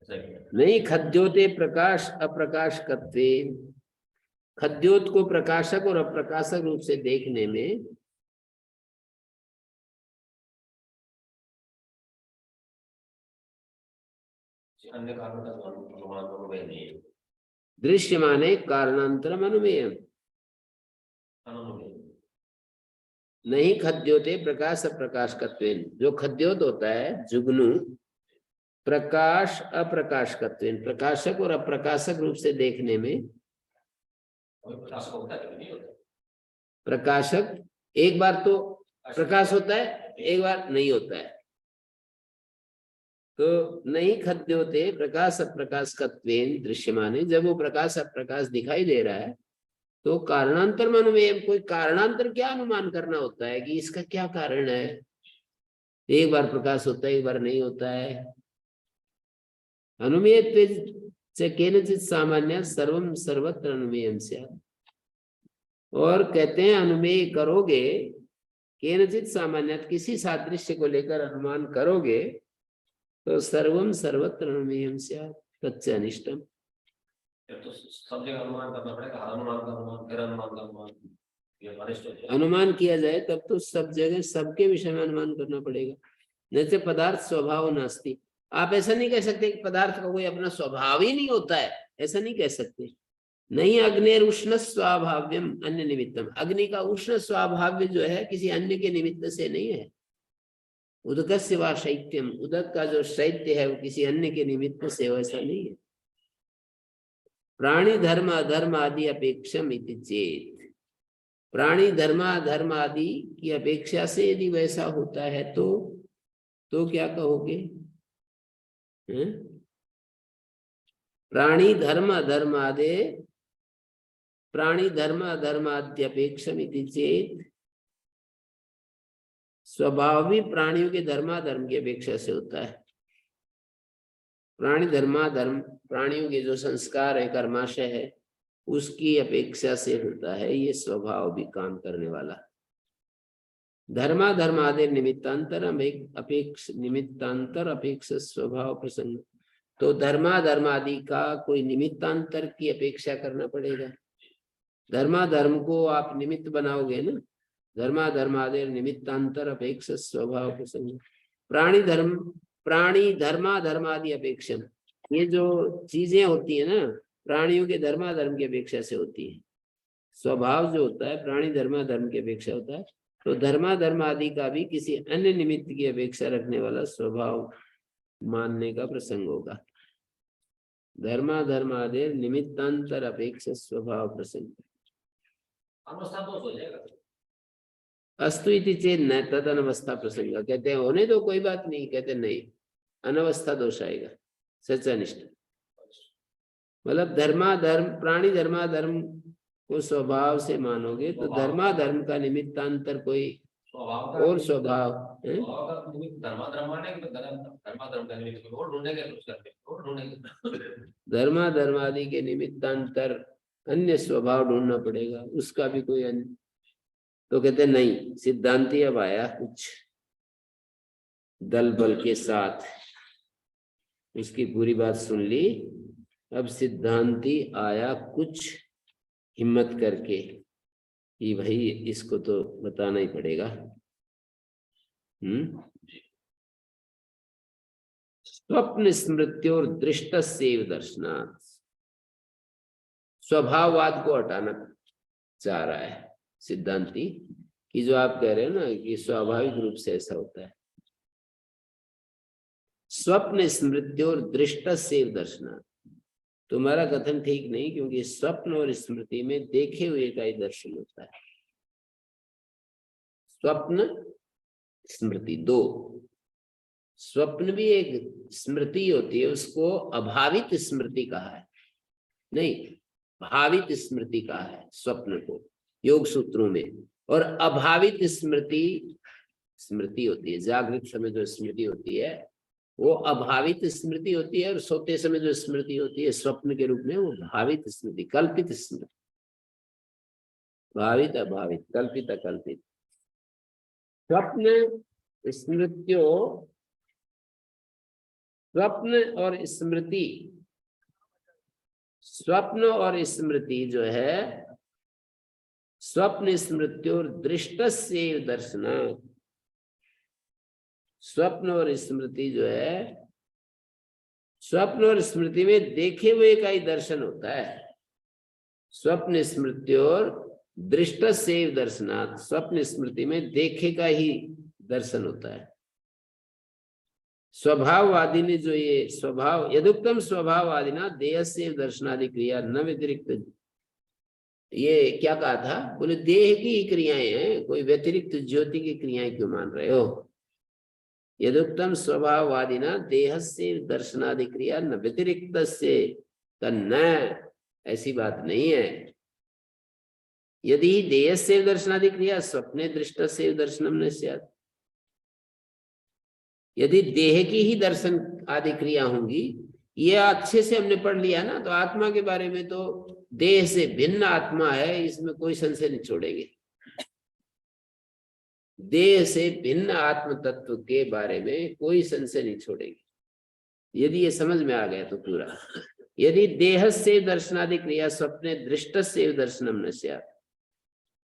नहीं खद्योते प्रकाश अप्रकाशकत्वे, खद्योत को प्रकाशक और अप्रकाशक रूप से देखने में अन्य कारण का अनुमान नहीं है। दृश्यमाने कारणांतरम अनुमेय, नहीं खद्योते प्रकाश अप्रकाशकत्वेन, जो खद्योत होता है जुगनू प्रकाश अप्रकाशकत्वेन, प्रकाशक और अप्रकाशक रूप से देखने में, प्रकाशक एक बार तो प्रकाश होता है, एक बार नहीं होता है। तो नहीं खद्योते प्रकाश अप्रकाशकत्वेन दृश्यमाने, जब वो प्रकाश अप्रकाश दिखाई दे रहा है तो कारणांतर में अनुमेय, कोई कारणांतर क्या अनुमान करना होता है कि इसका क्या कारण है। एक बार प्रकाश होता है, एक बार नहीं होता है। अनुमेय से केनचित सामान्य सर्वम सर्वत्र अनुमेयम स्यात्। और कहते हैं अनुमेय करोगे केनचित सामान्य, किसी सादृश्य को लेकर अनुमान करोगे तो सर्वम सर्वत्र अनुमेयम स्यात् तच्च अनिष्टम। तो सब जगह अनुमान करना पड़ेगा, अनुमान का अनुमान, फिर अनुमान का अनुमान, ये अनिष्ट हो जाएगा। अनुमान किया जाए तब तो सब जगह सबके विषय में अनुमान करना पड़ेगा। जैसे पदार्थ स्वभाव नास्ति, आप ऐसा नहीं कह सकते कि पदार्थ का कोई अपना स्वभाव ही नहीं होता है, ऐसा नहीं कह सकते। नहीं, अग्नि उष्ण स्वाभाव्यम अन्य निमित्तम, अग्नि का उष्ण स्वाभाव्य जो है किसी अन्य के निमित्त से नहीं है। उदकस्य वा शैत्यम, उदक का जो शैत्य है वो किसी अन्य के निमित्त से, वैसा नहीं है। प्राणी धर्म अधर्म आदि अपेक्षम इति चेत, प्राणी धर्म अधर्म आदि की अपेक्षा से यदि वैसा होता है तो क्या कहोगे? प्राणी धर्म अधर्म आदि, प्राणी धर्म अधर्म आद्यपेक्षम इति चेत, स्वभाव भी प्राणियों के धर्माधर्म की अपेक्षा से होता है। प्राणी धर्माधर्म, प्राणियों के जो संस्कार है, कर्माशय है, उसकी अपेक्षा से होता है ये स्वभाव भी काम करने वाला। धर्माधर्म आदि निमित्तांतर निमित्तांतर अपेक्ष स्वभाव प्रसंग, तो धर्माधर्म आदि का कोई निमित्तांतर की अपेक्षा करना पड़ेगा। धर्माधर्म को आप निमित्त बनाओगे ना, धर्माधर्म आदि निमित्तांतर अपेक्ष स्वभाव प्रसंग। प्राणी धर्माधर्म आदि अपेक्षम, ये जो चीजें होती है ना प्राणियों के धर्माधर्म की अपेक्षा से होती है। स्वभाव जो होता है प्राणी धर्माधर्म की अपेक्षा होता है, तो धर्माधर्म आदि का भी किसी अन्य निमित्त की अपेक्षा रखने वाला स्वभाव मानने का प्रसंग होगा। धर्माधर्म आदि निमित्तांतर अपेक्ष स्वभाव प्रसंग। अवस्था दोष हो जाएगा। अस्तु इति चेत न तद अनवस्था प्रसंग, कहते हैं होने दो कोई बात नहीं, कहते नहीं अनवस्था दोष आएगा, सच अनिष्ट। मतलब धर्माधर्म, प्राणी धर्माधर्म को स्वभाव से मानोगे तो धर्माधर्म का निमित्तांतर कोई और स्वभाव है। धर्माधर्म आदि के निमित्तांतर अन्य स्वभाव ढूंढना पड़ेगा, उसका भी कोई अन्य। तो कहते नहीं, सिद्धांती अब आया कुछ दल बल के साथ, उसकी पूरी बात सुन ली। अब सिद्धांती आया कुछ हिम्मत करके कि भाई इसको तो बताना ही पड़ेगा। स्वप्न स्मृत्योर दृष्टस्यैव दर्शनात्, स्वभाववाद को हटाना चाह रहा है सिद्धांती कि जो आप कह रहे हो ना कि स्वाभाविक रूप से ऐसा होता है। स्वप्न स्मृत्योर दृष्टस्यैव दर्शनात्, तुम्हारा कथन ठीक नहीं, क्योंकि स्वप्न और स्मृति में देखे हुए का ही दर्शन होता है। स्वप्न स्मृति दो, स्वप्न भी एक स्मृति होती है, उसको अभावित स्मृति कहा है, नहीं भावित स्मृति कहा है स्वप्न को योग सूत्रों में। और अभावित स्मृति स्मृति होती है, जागृत समय जो स्मृति होती है वो अभावित स्मृति होती है, और सोते समय जो स्मृति होती है स्वप्न के रूप में वो भावित स्मृति, कल्पित स्मृति। भावित अभावित, कल्पित अकल्पित। स्वप्न स्मृत्यो, स्वप्न और स्मृति, स्वप्न और स्मृति जो है, स्वप्न स्मृत्योर दृष्टस्यैव दर्शनात्, स्वप्न और स्मृति जो है, स्वप्न और स्मृति में देखे हुए का ही दर्शन होता है। स्वप्न स्मृति और दृष्टस्यैव दर्शनात्, स्वप्न स्मृति में देखे का ही दर्शन होता है। स्वभाववादी ने जो ये स्वभाव, यदुक्तम स्वभाववादी ना देहस्य दर्शनादि क्रिया न व्यतिरिक्त, ये क्या कहा था? बोले देह की ही क्रियाएं हैं, कोई व्यतिरिक्त ज्योति की क्रियाएं क्यों मान रहे हो? यदुक्तम स्वभाववादी ना देहस्य दर्शनादि क्रिया न व्यतिरिक्त से न, ऐसी बात नहीं है। यदि ही देहस्यैव दर्शनादि क्रिया स्वप्ने दृष्टस्यैव दर्शनम न स्यात्। यदि देह की ही दर्शन आदि क्रिया होंगी, ये अच्छे से हमने पढ़ लिया ना, तो आत्मा के बारे में तो देह से भिन्न आत्मा है, इसमें कोई संशय नहीं छोड़ेंगे। देह से भिन्न आत्म तत्व के बारे में कोई संशय नहीं छोड़ेंगे, यदि ये समझ में आ गया तो पूरा। यदि देह से दर्शनादि क्रिया स्वप्ने दृष्टस्यैव दर्शनम न स्यात्,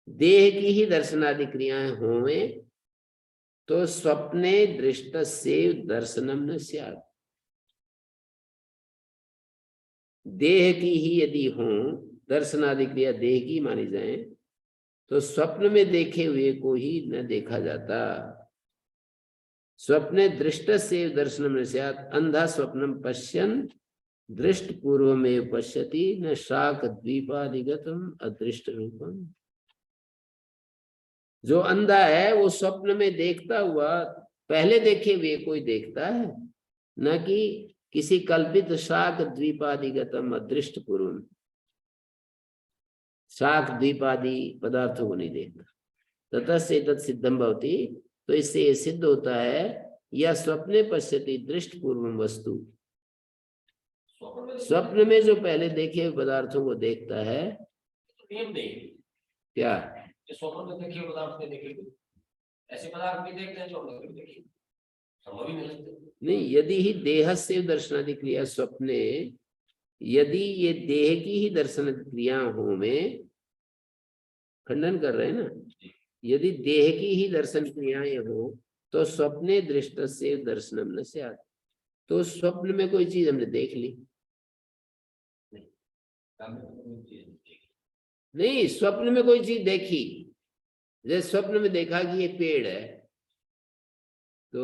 देह की ही दर्शनादि क्रियाएं हों तो स्वप्ने दृष्टस्यैव दर्शनम न स्यात्। देह की ही यदि हों दर्शनादि क्रिया, देह की मानी जाए, तो स्वप्न में देखे हुए को ही न देखा जाता। स्वप्ने दृष्टस्यैव दर्शनम न स्यात्। अंधा स्वप्नम पश्यन् दृष्ट पूर्वमेव पश्यति न शाक द्वीपादिगतम अदृष्ट रूपम। जो अंधा है वो स्वप्न में देखता हुआ पहले देखे हुए कोई देखता है, न कि किसी कल्पित शाक द्वीपादिगतम अदृष्ट पूर्व, शाक द्वीपादि पदार्थों को नहीं देखता। ततस्से तत् सिद्धम भवति, तो इससे ये सिद्ध होता है, या स्वप्ने पश्यति दृष्ट पूर्वम वस्तु, स्वप्न में जो पहले देखे हुए पदार्थों को देखता है। क्या स्वप्न में देखे पदार्थ में देखे, ऐसे पदार्थ भी देखते हैं स्वप्न में देखे, संभव ही नहीं। यदि ही देहस्य दर्शनादि क्रिया स्वप्ने, यदि ये देह की ही दर्शन क्रिया हो में, खंडन कर रहे हैं ना, यदि देह की ही दर्शन क्रियाएं हो तो स्वप्ने दृष्टस्य दर्शनम न स्यात्। तो स्वप्न में कोई चीज हमने देख ली नहीं, स्वप्न में कोई चीज देखी, जैसे स्वप्न में देखा कि ये पेड़ है, तो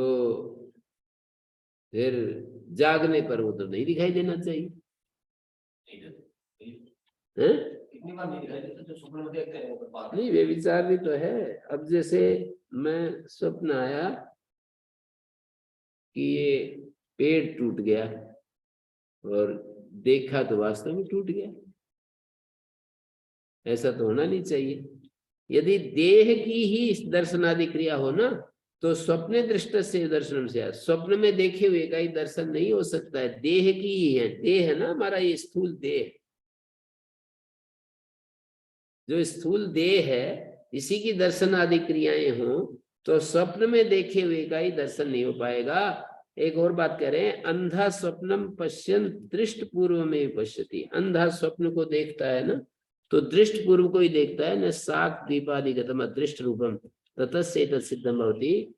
फिर जागने पर वो तो नहीं दिखाई देना चाहिए, हैं? कितनी बार नहीं दिखाई देता, जो स्वप्न में देखते हैं नहीं, वे विचार भी तो है। अब जैसे मैं स्वप्न आया कि ये पेड़ टूट गया, और देखा तो वास्तव में टूट गया, ऐसा तो होना नहीं चाहिए। यदि देह की ही दर्शनादि क्रिया हो ना, तो स्वप्ने दृष्टस्य दर्शनम से, स्वप्न में देखे हुए का ही दर्शन नहीं हो सकता है, देह की ही है। देह है ना हमारा ये स्थूल देह, जो स्थूल देह है, इसी की दर्शन आदि क्रियाएं हो, तो स्वप्न में देखे हुए का ही दर्शन नहीं हो पाएगा। एक और बात कह रहे हैं, अंधा स्वप्नम पश्यन् दृष्ट पूर्व में पश्यति। अंधा स्वप्न को देखता है ना, तो दृष्ट पूर्व को ही देखता है, न साक दीपादिगतम अदृष्ट रूपम ततस्से तत् सिद्धम भवति।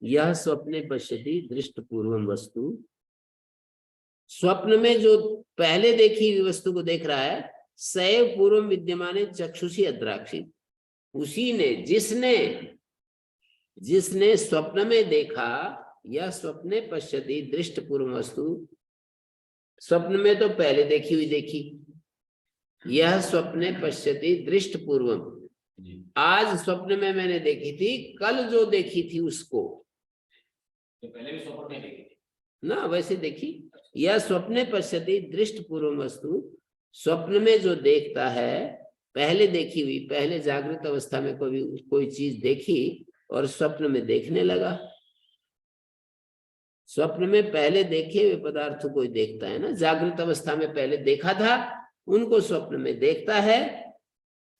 यह स्वप्ने पश्यति दृष्ट पूर्वम वस्तु, स्वप्न में जो पहले देखी हुई वस्तु को देख रहा है, सैव पूर्व विद्यमाने चक्षुषी अद्राक्षित, उसी ने जिसने स्वप्न में देखा, यह स्वप्ने पश्यति दृष्ट पूर्व वस्तु, स्वप्न में तो पहले देखी हुई देखी, यह स्वप्ने पश्यति दृष्ट पूर्वम, आज स्वप्न में मैंने देखी थी, कल जो देखी थी उसको तो पहले भी स्वप्न में देखी थी ना, वैसे देखी। यह स्वप्ने पश्यति दृष्ट पूर्व वस्तु, स्वप्न में जो देखता है, पहले देखी हुई, पहले जागृत अवस्था में कोई चीज देखी और स्वप्न में देखने लगा। स्वप्न में पहले देखे हुए पदार्थ कोई देखता है ना, जागृत अवस्था में पहले देखा था, उनको स्वप्न में देखता है।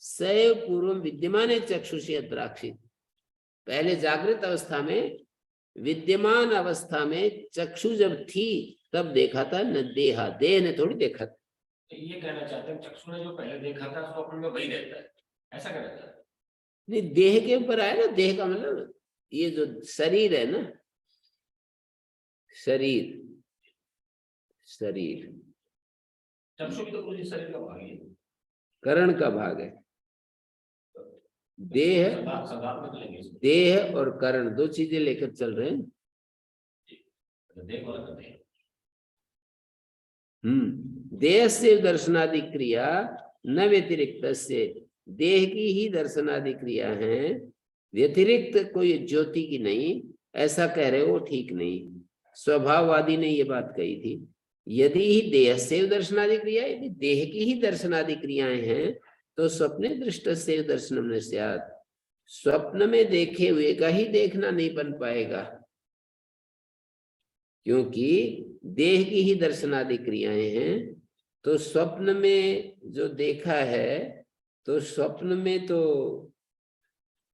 सैव पूर्व विद्यमान चक्षुषी अद्राक्षित, पहले जागृत अवस्था में, विद्यमान अवस्था में चक्षु जब थी तब देखा था, न देहा, देह ने थोड़ी देखा था। ये कहना चाहते हैं चक्षु ने जो पहले देखा था स्वप्न में वही देखता है, ऐसा कहना चाहते हैं? नहीं, देह के ऊपर आया ना, देह का मतलब ये जो शरीर है ना, शरीर चक्षु भी तो पूरी शरीर का भाग है, करण का भाग है। देह और करण दो चीजें लेकर चल रहे हैं। देह से दर्शनादि क्रिया न व्यतिरिक्त से, देह की ही दर्शनादि क्रिया है, व्यतिरिक्त कोई ज्योति की नहीं, ऐसा कह रहे हो ठीक नहीं। स्वभाववादी ने ये बात कही थी, यदि ही देह से दर्शनादि क्रिया, यदि देह की ही दर्शनादि क्रियाएं हैं, तो स्वप्ने दृष्टस्य दर्शनम न स्यात्, स्वप्न में देखे हुए का ही देखना नहीं बन पाएगा, क्योंकि देह की ही दर्शनादि क्रियाएं हैं। तो स्वप्न में जो देखा है, तो स्वप्न में तो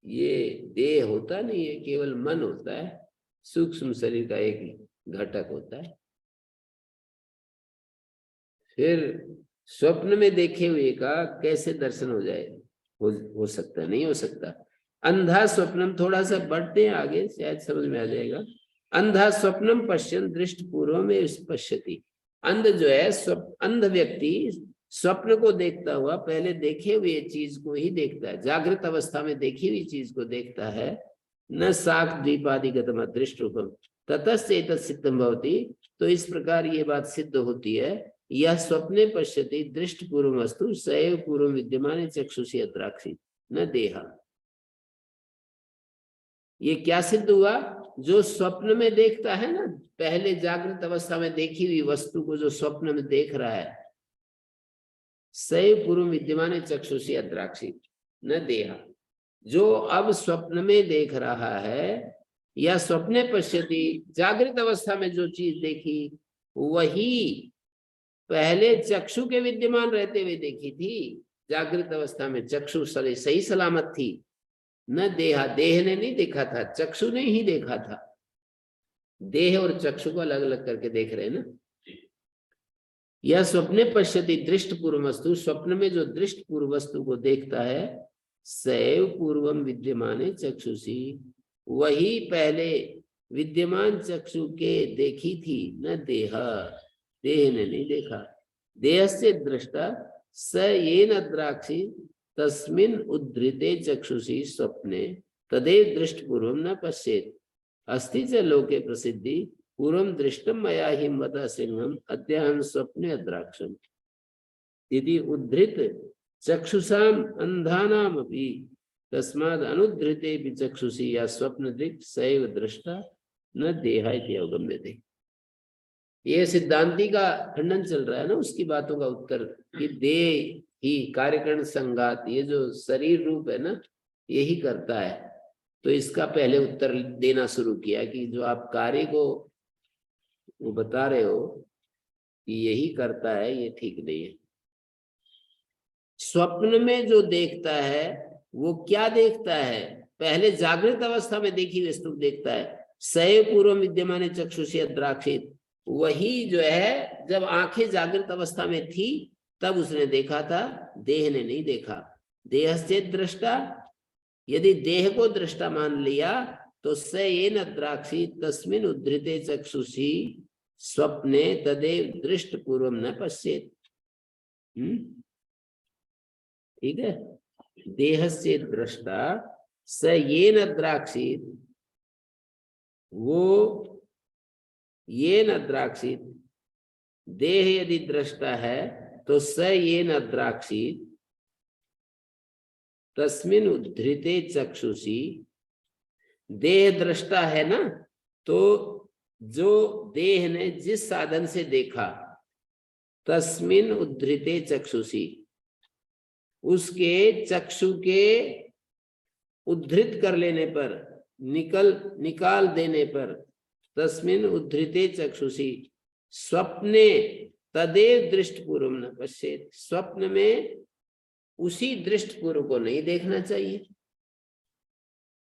ये देह होता नहीं है, केवल मन होता है, सूक्ष्म शरीर का एक घटक होता है। फिर स्वप्न में देखे हुए का कैसे दर्शन हो जाए, हो सकता नहीं हो सकता। अंधा स्वप्नम, थोड़ा सा बढ़ते हैं आगे, शायद समझ में आ जाएगा। अंधा स्वप्नम पश्यन दृष्ट पूर्व में पश्यति, अंध जो है अंध व्यक्ति स्वप्न को देखता हुआ पहले देखे हुए चीज को ही देखता है, जागृत अवस्था में देखी हुई चीज को देखता है। न साख द्वीपादिगतम दृष्ट रूपम ततस्य एतत् सिद्धम भवति, तो इस प्रकार ये बात सिद्ध होती है, यह स्वप्ने पश्यति दृष्ट पूर्व वस्तु सैव पूर्व विद्यमान चक्षुषी अद्राक्षी न देहा। ये क्या सिद्ध हुआ, जो स्वप्न में देखता है ना, पहले जागृत अवस्था में देखी हुई वस्तु को जो स्वप्न में देख रहा है, सैव पूर्व विद्यमान चक्षुषी अद्राक्षी न देहा, जो अब स्वप्न में देख रहा है या स्वप्ने पश्यति, जागृत अवस्था में जो चीज देखी वही पहले चक्षु के विद्यमान रहते हुए देखी थी। जागृत अवस्था में चक्षु सही सलामत थी, न देहा, देह ने नहीं देखा था, चक्षु ने ही देखा था। देह और चक्षु को अलग अलग करके देख रहे हैं ना। यह स्वप्ने पश्यति दृष्ट पूर्व वस्तु, स्वप्न में जो दृष्ट पूर्व वस्तु को देखता है, सैव पूर्वम विद्यमाने चक्षुषी, वही पहले विद्यमान चक्षु के देखी थी, न देह, देह ने नहीं देखा। देह से दृष्टा स येन द्राक्षी तस्मिन् उद्धृते चक्षुषी स्वप्ने तदेव दृष्ट पूर्वम न पश्येत्, अस्ति च लोके प्रसिद्धि पूर्वम दृष्टम मया हि मदा सिंहम अद्याहं स्वप्ने अद्राक्षम यदि उद्धृत चक्षुषाम अंधानाम अपि तस्माद् अनुद्धृते भी चक्षुषी या स्वप्न दृक् सैव दृष्टा न देहा इति अवगम्यते। ये सिद्धांति का खंडन चल रहा है ना, उसकी बातों का उत्तर कि देह ही कार्यकरण संघात, ये जो शरीर रूप है ना, यही करता है। तो इसका पहले उत्तर देना शुरू किया कि जो आप कार्य को वो बता रहे हो कि यही करता है, ये ठीक नहीं है। स्वप्न में जो देखता है वो क्या देखता है, पहले जागृत अवस्था में देखी वस्तु देखता है, सैव पूर्व विद्यमान चक्षुषी अद्राक्षित, वही जो है जब आंखें जागृत अवस्था में थी तब उसने देखा था, देह ने नहीं देखा। देह से दृष्टा, यदि देह को दृष्टा मान लिया तो स येन द्राक्षी तस्मिन् उद्धृते चक्षुषी स्वप्ने तदेव दृष्ट पूर्वम न पश्येत्। ठीक है, देह से दृष्टा स येन द्राक्षित, वो येन द्राक्षित, देह यदि दृष्टा है तो स येन द्राक्षित तस्मिन् उद्धृते चक्षुषी, देह दृष्टा है ना, तो जो देह ने जिस साधन से देखा, तस्मिन् उद्धृते चक्षुषी, उसके चक्षु के उद्धृत कर लेने पर, निकाल देने पर, तस्मिन् उद्धृते चक्षुषी स्वप्ने तदेव दृष्ट पूर्व न पश्येत्, स्वप्न में उसी दृष्ट पूर्व को नहीं देखना चाहिए।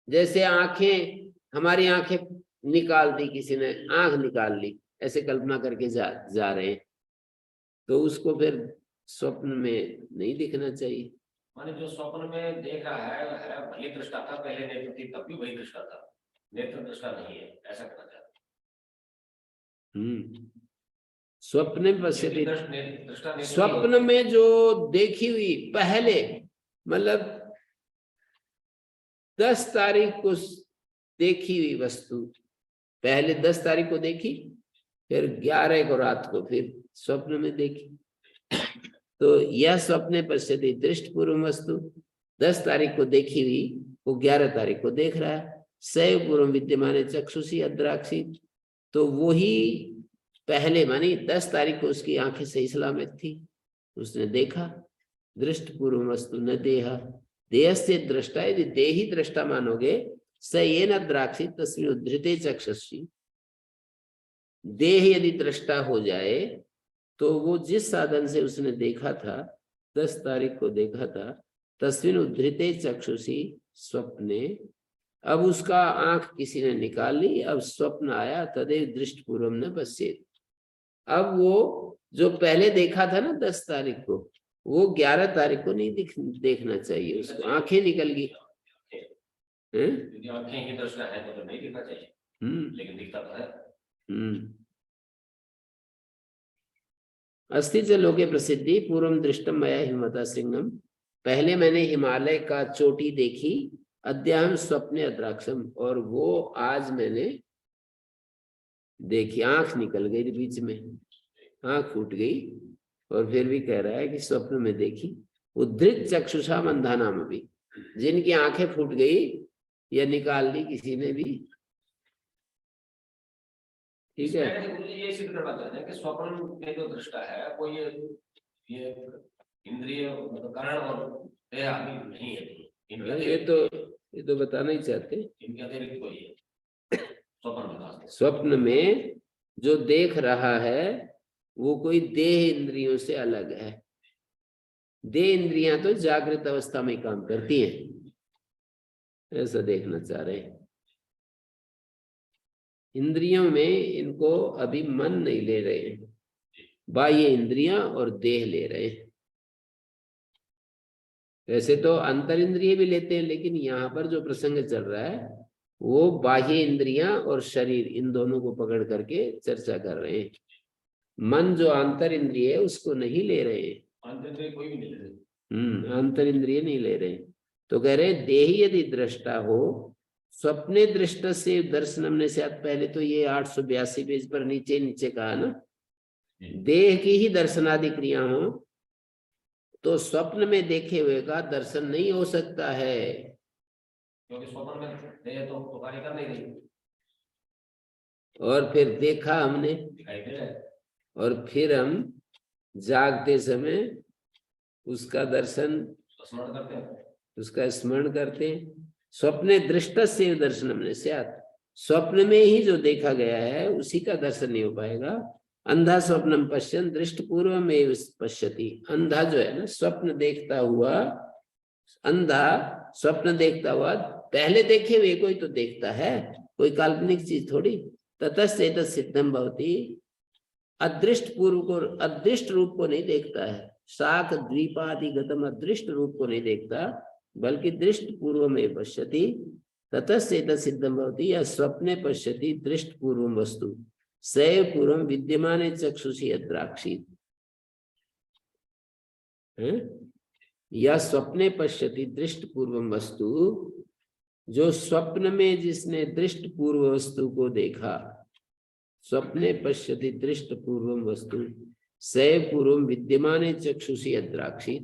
जैसे आंखें, हमारी आंखें निकाल दी, किसी ने आंख निकाल ली, ऐसे कल्पना करके जा रहे हैं, तो उसको फिर स्वप्न में नहीं दिखना चाहिए। माने जो स्वप्न में देख रहा है भली दृष्टा था, पहले नेत्र थी तब भी वही दृष्टा था, नेत्र दृष्टा नहीं है, ऐसा कहना चाहते। स्वप्न पश्यति, स्वप्न में जो देखी हुई पहले, मतलब 10 तारीख को देखी हुई वस्तु, पहले 10 तारीख को देखी, फिर 11 को रात को फिर स्वप्न में देखी, तो यह स्वप्न पश्यति दृष्ट पूर्व वस्तु, 10 तारीख को देखी हुई वो 11 तारीख को देख रहा है। सैव पूर्व विद्यमान चक्षुषी अद्राक्षी, तो वही पहले मानी 10 तारीख को उसकी आंखें सही सलामत थी, उसने देखा, दृष्ट पूर्व वस्तु न देहा, देह से दृष्टा, यदि देही दृष्टा मानोगे, स ये न द्राक्षी तस्वीर उद्धृते चक्षुषी, देह यदि दृष्टा हो जाए तो वो जिस साधन से उसने देखा था, 10 तारीख को देखा था, तस्वीर उद्धृते चक्षुषी स्वप्ने, अब उसका आंख किसी ने निकाल ली, अब स्वप्न आया, तदेव दृष्ट पूर्वम न पश्येत। अब वो जो पहले देखा था ना 10 तारीख को, वो 11 तारीख को नहीं देखना चाहिए, उसको आंखें निकल गई। यदि आंखें ही दृष्टा है तो नहीं दिखना चाहिए, लेकिन दिखता तो है। अस्ति च लोके प्रसिद्धि पूर्वम दृष्टम मया हिमवता सिंहम, पहले मैंने हिमालय का चोटी देखी, अद्याहम स्वप्ने अद्राक्षम, और वो आज मैंने देखी, आंख निकल गई बीच में, आंख फूट गई, और फिर भी कह रहा है कि स्वप्न में देखी। उद्धृत चक्षुषा मंधा नाम भी, जिनकी आंखें फूट गई या निकाल ली किसी ने भी, ठीक है। ये सिद्ध करना चाहते हैं कि स्वप्न में जो दृष्टा है वो ये इंद्रिय कारण और देह आदि नहीं है, ये तो बताना ही चाहते, इनके अतिरिक्त कोई है स्वप्न में जो देख रहा है वो कोई देह इंद्रियों से अलग है। देह इंद्रियां तो जागृत अवस्था में काम करती हैं, ऐसा देखना चाह रहे हैं। इंद्रियों में इनको अभी मन नहीं ले रहे हैं, बाह्य इंद्रियां और देह ले रहे हैं। वैसे तो अंतर इंद्रिय भी लेते हैं, लेकिन यहाँ पर जो प्रसंग चल रहा है वो बाह्य इंद्रियां और शरीर, इन दोनों को पकड़ करके चर्चा कर रहे हैं। मन जो अंतर इंद्रिय है उसको नहीं ले रहे हैं, कोई भी नहीं ले रहे, अंतर इंद्रिय नहीं ले रहे। तो कह रहे देही यदि दृष्टा हो, स्वप्ने दृष्ट से दर्शनम ने से, पहले तो ये 882 पेज पर नीचे कहा ना, देह की ही दर्शनादि क्रिया हो तो स्वप्न में देखे हुए का दर्शन नहीं हो सकता है, क्योंकि स्वप्न में देह तो कार्य कर नहीं रही, और फिर देखा हमने, दिखाई दे रहा है, और फिर हम जागते समय उसका दर्शन, स्मरण करते हैं, उसका स्मरण करते हैं। स्वप्ने दृष्ट से दर्शनम ने स्यात्, स्वप्न में ही जो देखा गया है उसी का दर्शन नहीं हो पाएगा। अंधा स्वप्नम पश्यन् दृष्ट पूर्व में पश्यति, अंधा जो है ना स्वप्न देखता हुआ, अंधा स्वप्न देखता हुआ पहले देखे हुए कोई तो देखता है, कोई काल्पनिक चीज थोड़ी। ततश्चेत सिद्धम भवति, अदृष्ट पूर्व को, अदृष्ट रूप को नहीं देखता है, शाक द्वीपादिगतम अदृष्ट रूप को नहीं देखता, बल्कि दृष्ट पूर्व में पश्यति। ततश्चेत सिद्धम भवति, या स्वप्ने पश्यति दृष्ट पूर्व वस्तु, सैव पूर्व विद्यमाने चक्षुषी अद्राक्षी, या स्वप्ने पश्यति दृष्ट पूर्व वस्तु, जो स्वप्न में जिसने दृष्ट पूर्व वस्तु को देखा, स्वप्ने पश्यति दृष्ट पूर्व वस्तु सैव पूर्व विद्यमाने चक्षुषी अद्राक्षी।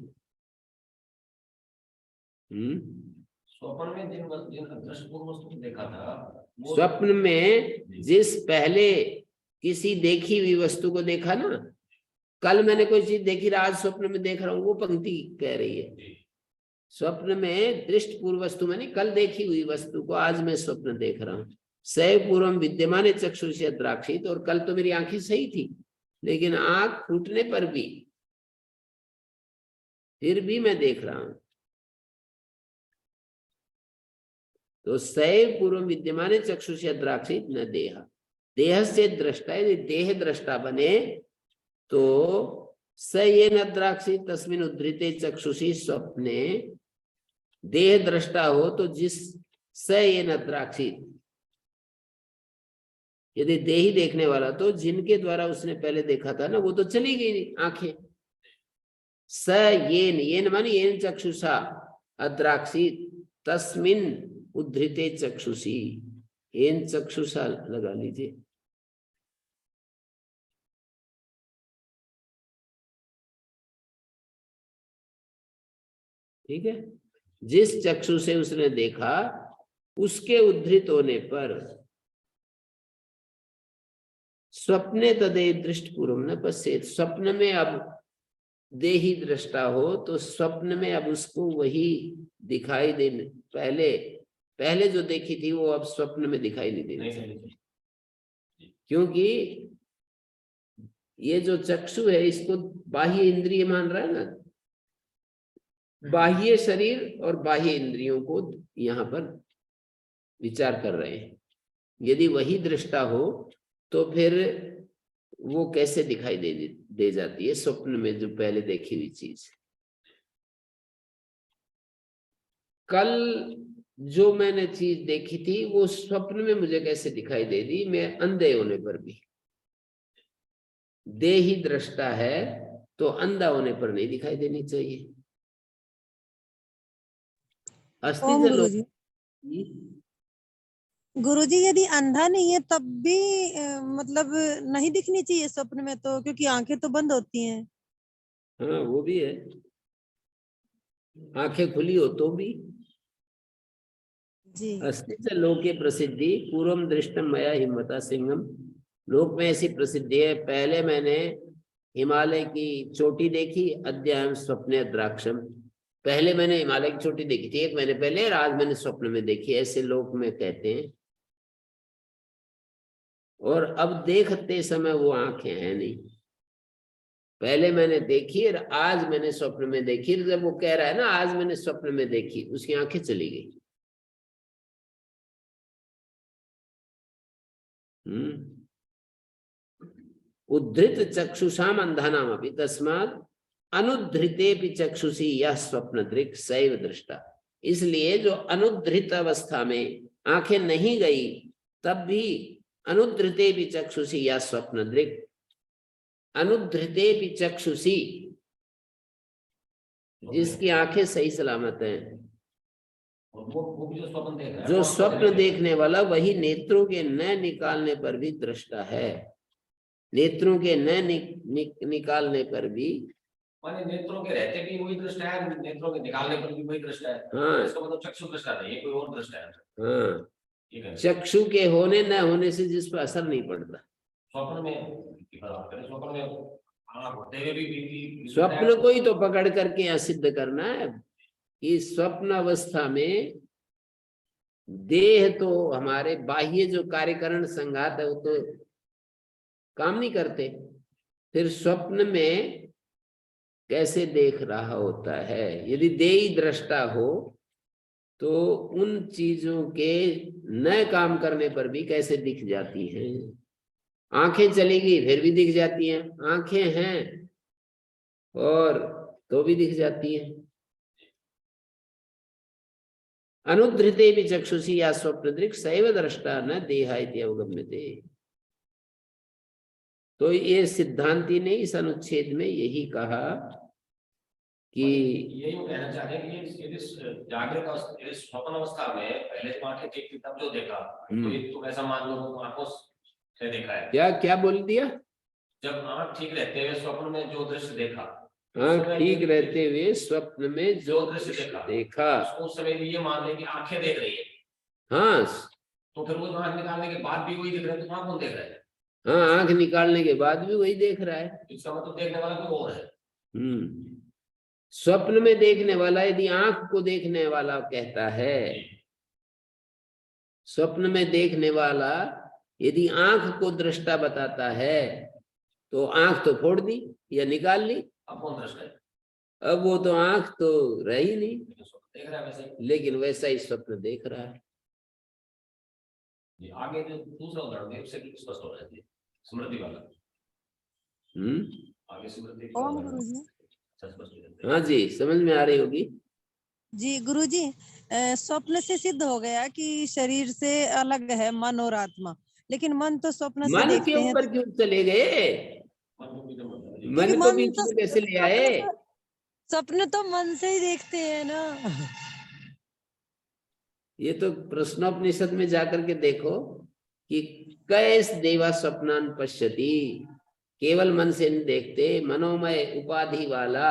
स्वप्न में जिन दृष्ट पूर्व वस्तु को देखा था, स्वप्न में जिस पहले किसी देखी हुई वस्तु को देखा ना, कल मैंने कोई चीज देखी, आज स्वप्न में देख रहा हूं, वो पंक्ति कह रही है। स्वप्न में दृष्ट पूर्व वस्तु मैंने कल देखी हुई वस्तु को आज मैं स्वप्न देख रहा हूं, सैव पूर्व विद्यमाने चक्षुषी अद्राक्षित, और कल तो मेरी आंखें सही थी, लेकिन आंख फूटने पर भी फिर भी मैं देख रहा हूं। तो सैव पूर्व विद्यमाने चक्षुषी अद्राक्षित न देह, देह से दृष्टा, यदि देह दृष्टा बने तो स ये न द्राक्षित तस्मिन उद्धृते चक्षुषी स्वप्ने, देह दृष्टा हो तो जिस स ये न द्राक्षित, यदि देही देखने वाला तो जिनके द्वारा उसने पहले देखा था ना वो तो चली गई आंखें। स येन मानी येन चक्षुषा अद्राक्षित तस्मिन उद्धृते चक्षुषी, येन चक्षुषा लगा लीजिए। ठीक है, जिस चक्षु से उसने देखा उसके उद्धृत होने पर स्वप्ने तदेव दृष्ट पूर्व न पश्येत, स्वप्न में अब देही दृष्टा हो तो स्वप्न में अब उसको वही दिखाई देने, पहले जो देखी थी वो अब स्वप्न में दिखाई नहीं देनी चाहिए, क्योंकि ये जो चक्षु है इसको बाह्य इंद्रिय मान रहा है ना, बाह्य शरीर और बाह्य इंद्रियों को यहाँ पर विचार कर रहे हैं। यदि वही दृष्टा हो तो फिर वो कैसे दिखाई दे जाती है स्वप्न में जो पहले देखी हुई चीज। कल जो मैंने चीज देखी थी वो स्वप्न में मुझे कैसे दिखाई दे दी, मैं अंधे होने पर भी। देही दृष्टा है तो अंधा होने पर नहीं दिखाई देनी चाहिए। ओम गुरुजी। गुरुजी यदि अंधा नहीं है तब भी मतलब नहीं दिखनी चाहिए स्वप्न में तो, क्योंकि आंखें तो बंद होती हैं। हाँ वो भी है, आंखें खुली हो तो भी। जी। अस्तित्व लोके प्रसिद्धि पूर्वम दृष्टम मया हिम्मता सिंहम। लोक में ऐसी प्रसिद्धि है, पहले मैंने हिमालय की चोटी देखी, अद्याहम स्वप्ने द्राक्षम। पहले मैंने हिमालय की चोटी देखी थी 1 महीने पहले और आज मैंने स्वप्न में देखी, ऐसे लोक में कहते हैं। और अब देखते समय वो आंखें हैं नहीं, पहले मैंने देखी और आज मैंने स्वप्न में देखी। जब वो कह रहा है ना आज मैंने स्वप्न में देखी, उसकी आंखें चली गई। उद्धृत चक्षुषाम अंधानाम अभी तस्मात् अनुद्धृते भी चक्षुषी यह स्वप्न दृक् सैव दृष्टा। इसलिए जो अनुद्धृत अवस्था में आंखें नहीं गई तब भी अनुद्धृते भी चक्षुषी या स्वप्न दृक्, अनुद्धृते भी चक्षुषी, जिसकी आंखें सही सलामत हैं, जो स्वप्न देखने वाला वही नेत्रों के न निकालने पर भी दृष्टा है। नेत्रों के न निकालने पर भी, नेत्रों के रहते भी वही दृष्टा है, नेत्रों के निकालने पर भी वही दृष्टा है। हाँ इसका मतलब चक्षु दृष्टा नहीं है, कोई और दृष्टा है। हाँ, चक्षु के होने न होने से जिस पर असर नहीं पड़ता। स्वप्न में स्वप्न को ही तो पकड़ करके यहाँ सिद्ध करना है कि स्वप्न अवस्था में देह तो हमारे बाह्य जो कार्यकरण संघात है वो तो काम नहीं करते, फिर स्वप्न में कैसे देख रहा होता है। यदि देही दृष्टा हो तो उन चीजों के न काम करने पर भी कैसे दिख जाती हैं। आंखें चली गई फिर भी दिख जाती हैं, आंखें हैं और तो भी दिख जाती हैं। अनुद्धृते भी चक्षुषी या स्वप्न दृक् सैव दृष्टा न देहा इति अवगम्यते। तो ये सिद्धांति ने इस अनुच्छेद में यही कहा कि यही कहना चाह रहे हैं कि जागृत स्वप्न अवस्था में पहले जो आंखें देखी तब जो देखा तो ये तो ऐसा मान लो आंखों से देखा है। क्या बोल दिया? जब आंख ठीक रहते हुए स्वप्न में जो दृश्य देखा, आंख ठीक रहते हुए स्वप्न में जो दृश्य देखा उस समय भी ये मान ले कि आंखें देख रही है। हाँ, तो फिर वो आंख निकालने के बाद भी वही दिख रहा है, तो आंख कौन देख रहा है? हाँ, आंख निकालने के बाद भी वही देख रहा है। इसका मतलब देखने वाला कोई और है। स्वप्न में देखने वाला यदि आंख को देखने वाला कहता है, स्वप्न में देखने वाला यदि आंख को दृष्टा बताता है तो आंख तो फोड़ दी या निकाल ली, अब कौन दृष्टा है? अब वो तो आंख तो रही नहीं, देख रहा है वैसे, लेकिन वैसा ही स्वप्न देख रहा है। आगे जो दूसरा उदाहरण है उससे स्पष्ट हो जाती है स्मृति वाला। आगे स्मृति। ओम गुरुजी। हाँ जी, समझ में आ रही होगी जी गुरुजी। स्वप्न से सिद्ध हो गया कि शरीर से अलग है मन और आत्मा, लेकिन मन तो स्वप्न से देखते हैं। मन के ऊपर क्यों चले गए? मन को बीच में कैसे ले आए? स्वप्न तो मन से ही देखते हैं ना। ये तो प्रश्नोपनिषद में जाकर के देखो कि कैस देवा स्वप्नान पश्यति, केवल मन से नहीं देखते, मनोमय उपाधि वाला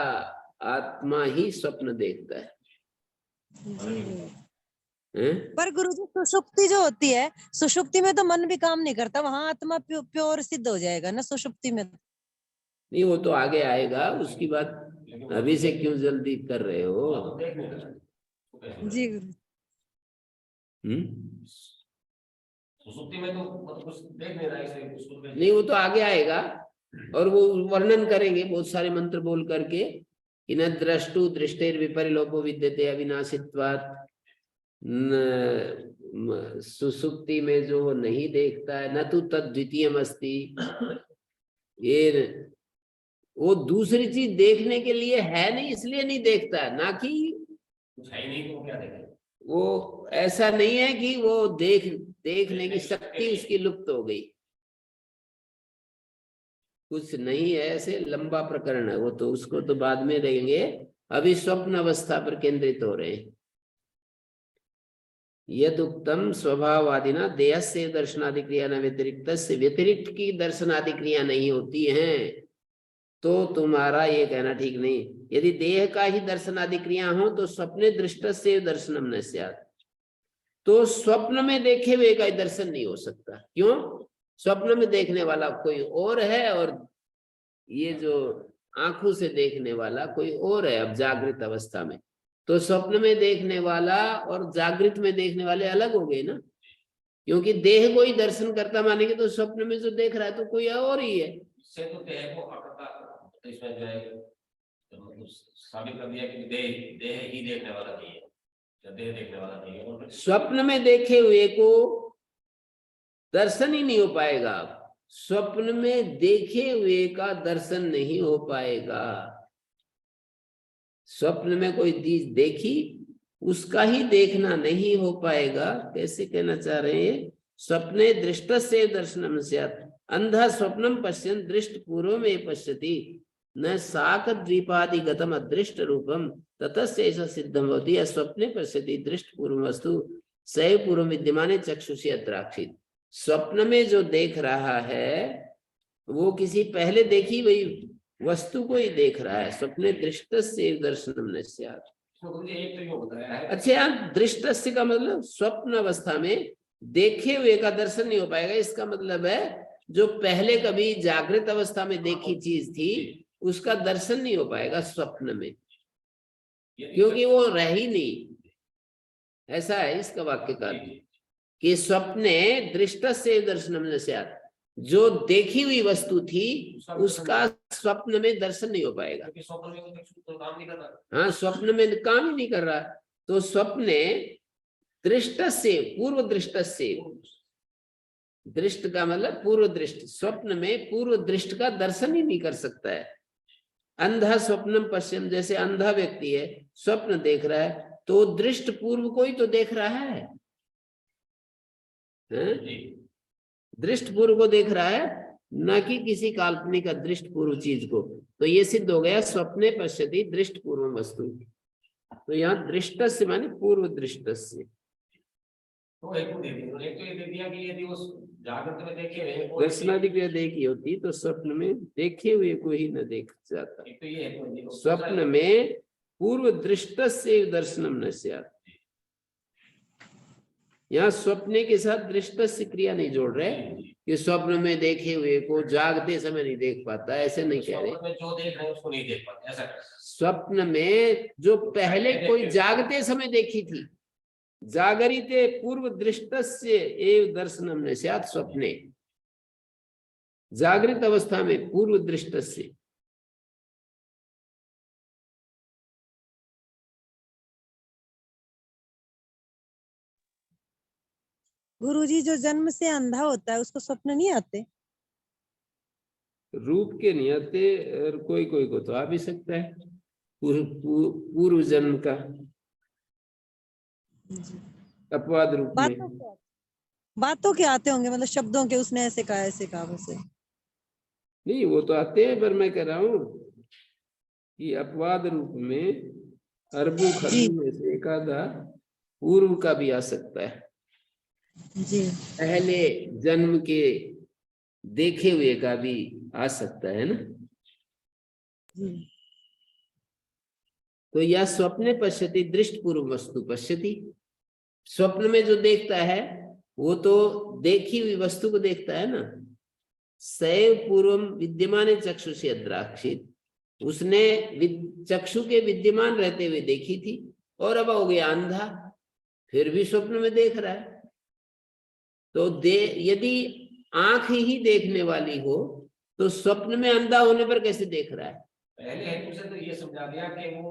आत्मा ही स्वप्न देखता है। पर गुरुजी सुषुप्ति जो होती है, सुषुप्ति में तो मन भी काम नहीं करता, वहां आत्मा प्योर सिद्ध हो जाएगा ना सुषुप्ति में। नहीं, वो तो आगे आएगा, उसकी बात अभी से क्यों जल्दी कर रहे हो? देख नहीं रहा। जी गुरु। सुसुप्ति में तो मतलब कुछ देख नहीं रहा है, इसे उसको नहीं, वो तो आगे आएगा और वो वर्णन करेंगे बहुत सारे मंत्र बोल करके। न द्रष्टु दृष्टेर विपरिलोपो विद्यते अविनाशित्वात्। सुसुप्ति में जो नहीं देखता है, न तो तद्वितीयम अस्ति, ये वो दूसरी चीज देखने के लिए है नहीं, इसलिए नहीं देखता है, ना कि कुछ है ही नहीं तो क्या देखे। वो ऐसा नहीं है कि वो देखने की शक्ति उसकी लुप्त हो गई, कुछ नहीं है, ऐसे लंबा प्रकरण है वो, तो उसको तो बाद में रहेंगे। अभी स्वप्न अवस्था पर केंद्रित हो रहे हैं। यद उत्तम स्वभाववादिना देह से दर्शनादि क्रिया न व्यतिरिक्त, से व्यतिरिक्त की दर्शनादि क्रिया नहीं होती हैं, तो तुम्हारा ये कहना ठीक नहीं। यदि देह का ही दर्शनादि क्रिया हो तो स्वप्ने दृष्ट से दर्शनम न स्यात्। तो स्वप्न में देखे हुए का दर्शन नहीं हो सकता। क्यों? स्वप्न में देखने वाला कोई और है और ये जो आंखों से देखने वाला कोई और है। अब जागृत अवस्था में तो स्वप्न में देखने वाला और जागृत में देखने वाले अलग हो गए ना, क्योंकि देह को ही दर्शन करता मानेंगे तो स्वप्न में जो देख रहा है तो कोई और ही है। इससे तो देह को तो इसमें जो है तो साबित कर दिया कि देह ही देखने वाला नहीं है, देह देखने वाला नहीं है। स्वप्न में देखे हुए को दर्शन ही नहीं हो पाएगा। स्वप्न में देखे हुए का दर्शन नहीं हो पाएगा। स्वप्न में कोई चीज देखी उसका ही देखना नहीं हो पाएगा। कैसे कहना चाह रहे हैं? स्वप्ने दृष्टस्य दर्शनम स्यात्। अंधा स्वप्नम पश्यन् दृष्ट पूर्व में पश्यति, न साक द्वीपादिगतम अदृष्ट रूपम ततस्य ऐसा सिद्धम होती। स्वप्ने पश्यति दृष्ट पूर्व वस्तु सैव पूर्व विद्यमाने चक्षुषी अद्राक्षित। स्वप्न में जो देख रहा है वो किसी पहले देखी हुई वस्तु को ही देख रहा है। स्वप्ने दृष्टस्य दर्शनम न स्यात्। अच्छा, यहाँ दृष्टस्य का मतलब स्वप्न अवस्था में देखे हुए का दर्शन नहीं हो पाएगा। इसका मतलब है जो पहले कभी जागृत अवस्था में देखी चीज थी उसका दर्शन नहीं हो पाएगा स्वप्न में, क्योंकि वो रह ही नहीं। ऐसा है इसका वाक्य का कि स्वप्ने दृष्टस्य दर्शनम न स्यात्। जो देखी हुई वस्तु थी उसका स्वप्न में दर्शन नहीं हो पाएगा। हाँ, स्वप्न में काम ही नहीं कर रहा। तो स्वप्ने दृष्टस्य पूर्व दृष्टस्य, दृष्ट का मतलब पूर्व दृष्ट। स्वप्न में पूर्व दृष्ट का दर्शन ही नहीं कर सकता है। अंधा स्वप्नम पश्यन्, जैसे अंधा व्यक्ति है स्वप्न देख रहा है तो दृष्ट पूर्व को ही तो देख रहा है, दृष्ट पूर्व को देख रहा है, न कि किसी काल्पनिक दृष्ट पूर्व चीज को। तो ये सिद्ध हो गया स्वप्ने पश्यति दृष्ट पूर्व वस्तु। तो यहाँ दृष्टस्य माने पूर्व दृष्टस्य। तो एक तो ये दे दिया कि यदि उस जागृत में देखे दर्शनादि क्रिया देखी होती तो स्वप्न में देखे हुए को ही न देख जाता। तो ये स्वप्न में पूर्व दृष्टस्य दर्शनम न स्यात्। यहाँ स्वप्ने के साथ दृष्टस्य क्रिया नहीं जोड़ रहे कि स्वप्न में देखे हुए को जागते समय नहीं देख पाता, ऐसे नहीं कह रहे। जो देख रहे हैं उसको नहीं देख पाते, ऐसा स्वप्न में जो पहले कोई जागते समय देखी थी, जागरिते पूर्व दृष्टस्य एव दर्शनम न स्यात् स्वप्ने। जागृत अवस्था में पूर्व दृष्टस्य। गुरुजी, जो जन्म से अंधा होता है उसको स्वप्न नहीं आते? रूप के नहीं आते, और कोई कोई को तो आ भी सकता है पूर्व जन्म का अपवाद रूप में। बातों के आते होंगे, मतलब शब्दों के, उसने ऐसे कहा वैसे नहीं, वो तो आते हैं, पर मैं कह रहा हूँ कि अपवाद रूप में अरबों खरबों में से एक आधा पूर्व का भी आ सकता है जी। पहले जन्म के देखे हुए का भी आ सकता है ना जी। तो यह स्वप्ने पश्यति दृष्ट पूर्व वस्तु पश्यति। स्वप्न में जो देखता है वो तो देखी हुई वस्तु को देखता है ना। सैव पूर्व विद्यमान चक्षुषी अद्राक्षित। उसने चक्षु के विद्यमान रहते हुए देखी थी और अब हो गया अंधा, फिर भी स्वप्न में देख रहा है। तो यदि आंख ही देखने वाली हो तो स्वप्न में अंधा होने पर कैसे देख रहा है? पहले हेतु से तो ये समझा दिया कि वो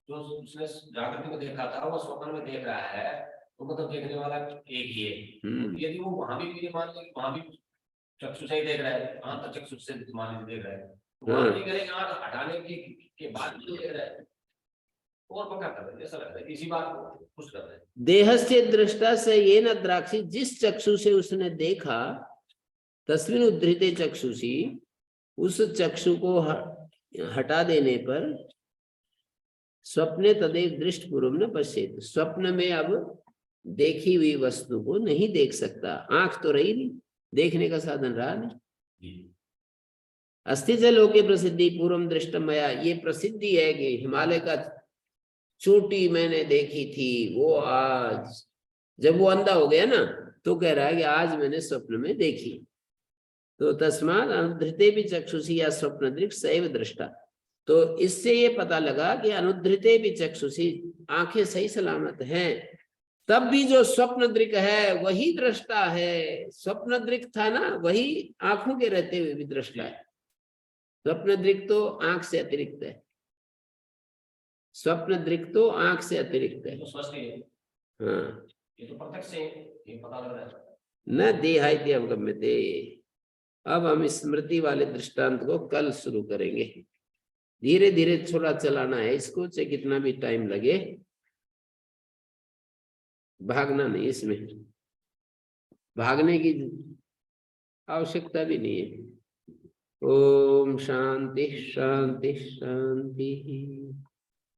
जो उसने जागृति में देखा था वो स्वप्न में देख रहा है, तो मतलब देखने वाला एक ही है। तो यदि वो वहां भी मान लीजिए वहां भी चक्षु से ही देख रहा है, आंख चक्षु से मान लीजिए देख रहा है, तो वहां भी करेंगे आंख हटाने के बाद भी देख रहा है और पक्का कर रहे हैं, ऐसा लग रहा है इसी बात को खुश कर रहे हैं। देहस्य दृष्टा से ये न द्राक्षी, जिस चक्षु से उसने देखा, तस्मिन् उद्धृते चक्षुषी, उस चक्षु को हटा देने पर स्वप्ने तदेव दृष्ट पूर्व न पश्येत, स्वप्न में अब देखी हुई वस्तु को नहीं देख सकता। आंख तो रही नहीं, देखने का साधन रहा नहीं। अस्ति च लोके प्रसिद्धि पूर्वम दृष्टम मया, ये प्रसिद्धि है कि हिमालय का चोटी मैंने देखी थी, वो आज जब वो अंधा हो गया ना तो कह रहा है कि आज मैंने स्वप्न में देखी। तो तस्मात् अनुद्धृते भी चक्षुषी या स्वप्न दृक् सैव दृष्टा, तो इससे ये पता लगा कि अनुद्धृते भी चक्षुषी, आंखें सही सलामत हैं, तब भी जो स्वप्न दृक् है वही दृष्टा है। स्वप्न दृक् था ना, वही आंखों के रहते हुए भी दृष्टा है। स्वप्न दृक् तो आंख से अतिरिक्त है, स्वप्न दृक् तो आंख से अतिरिक्त है। हाँ, ये तो प्रत्यक्ष से ये पता लग रहा है। न देहाइति अवगम्यते। अब हम स्मृति वाले दृष्टांत को कल शुरू करेंगे। धीरे धीरे थोड़ा चलाना है इसको, चाहे कितना भी टाइम लगे, भागना नहीं, इसमें भागने की आवश्यकता भी नहीं है। ओम शांति शांति शांति।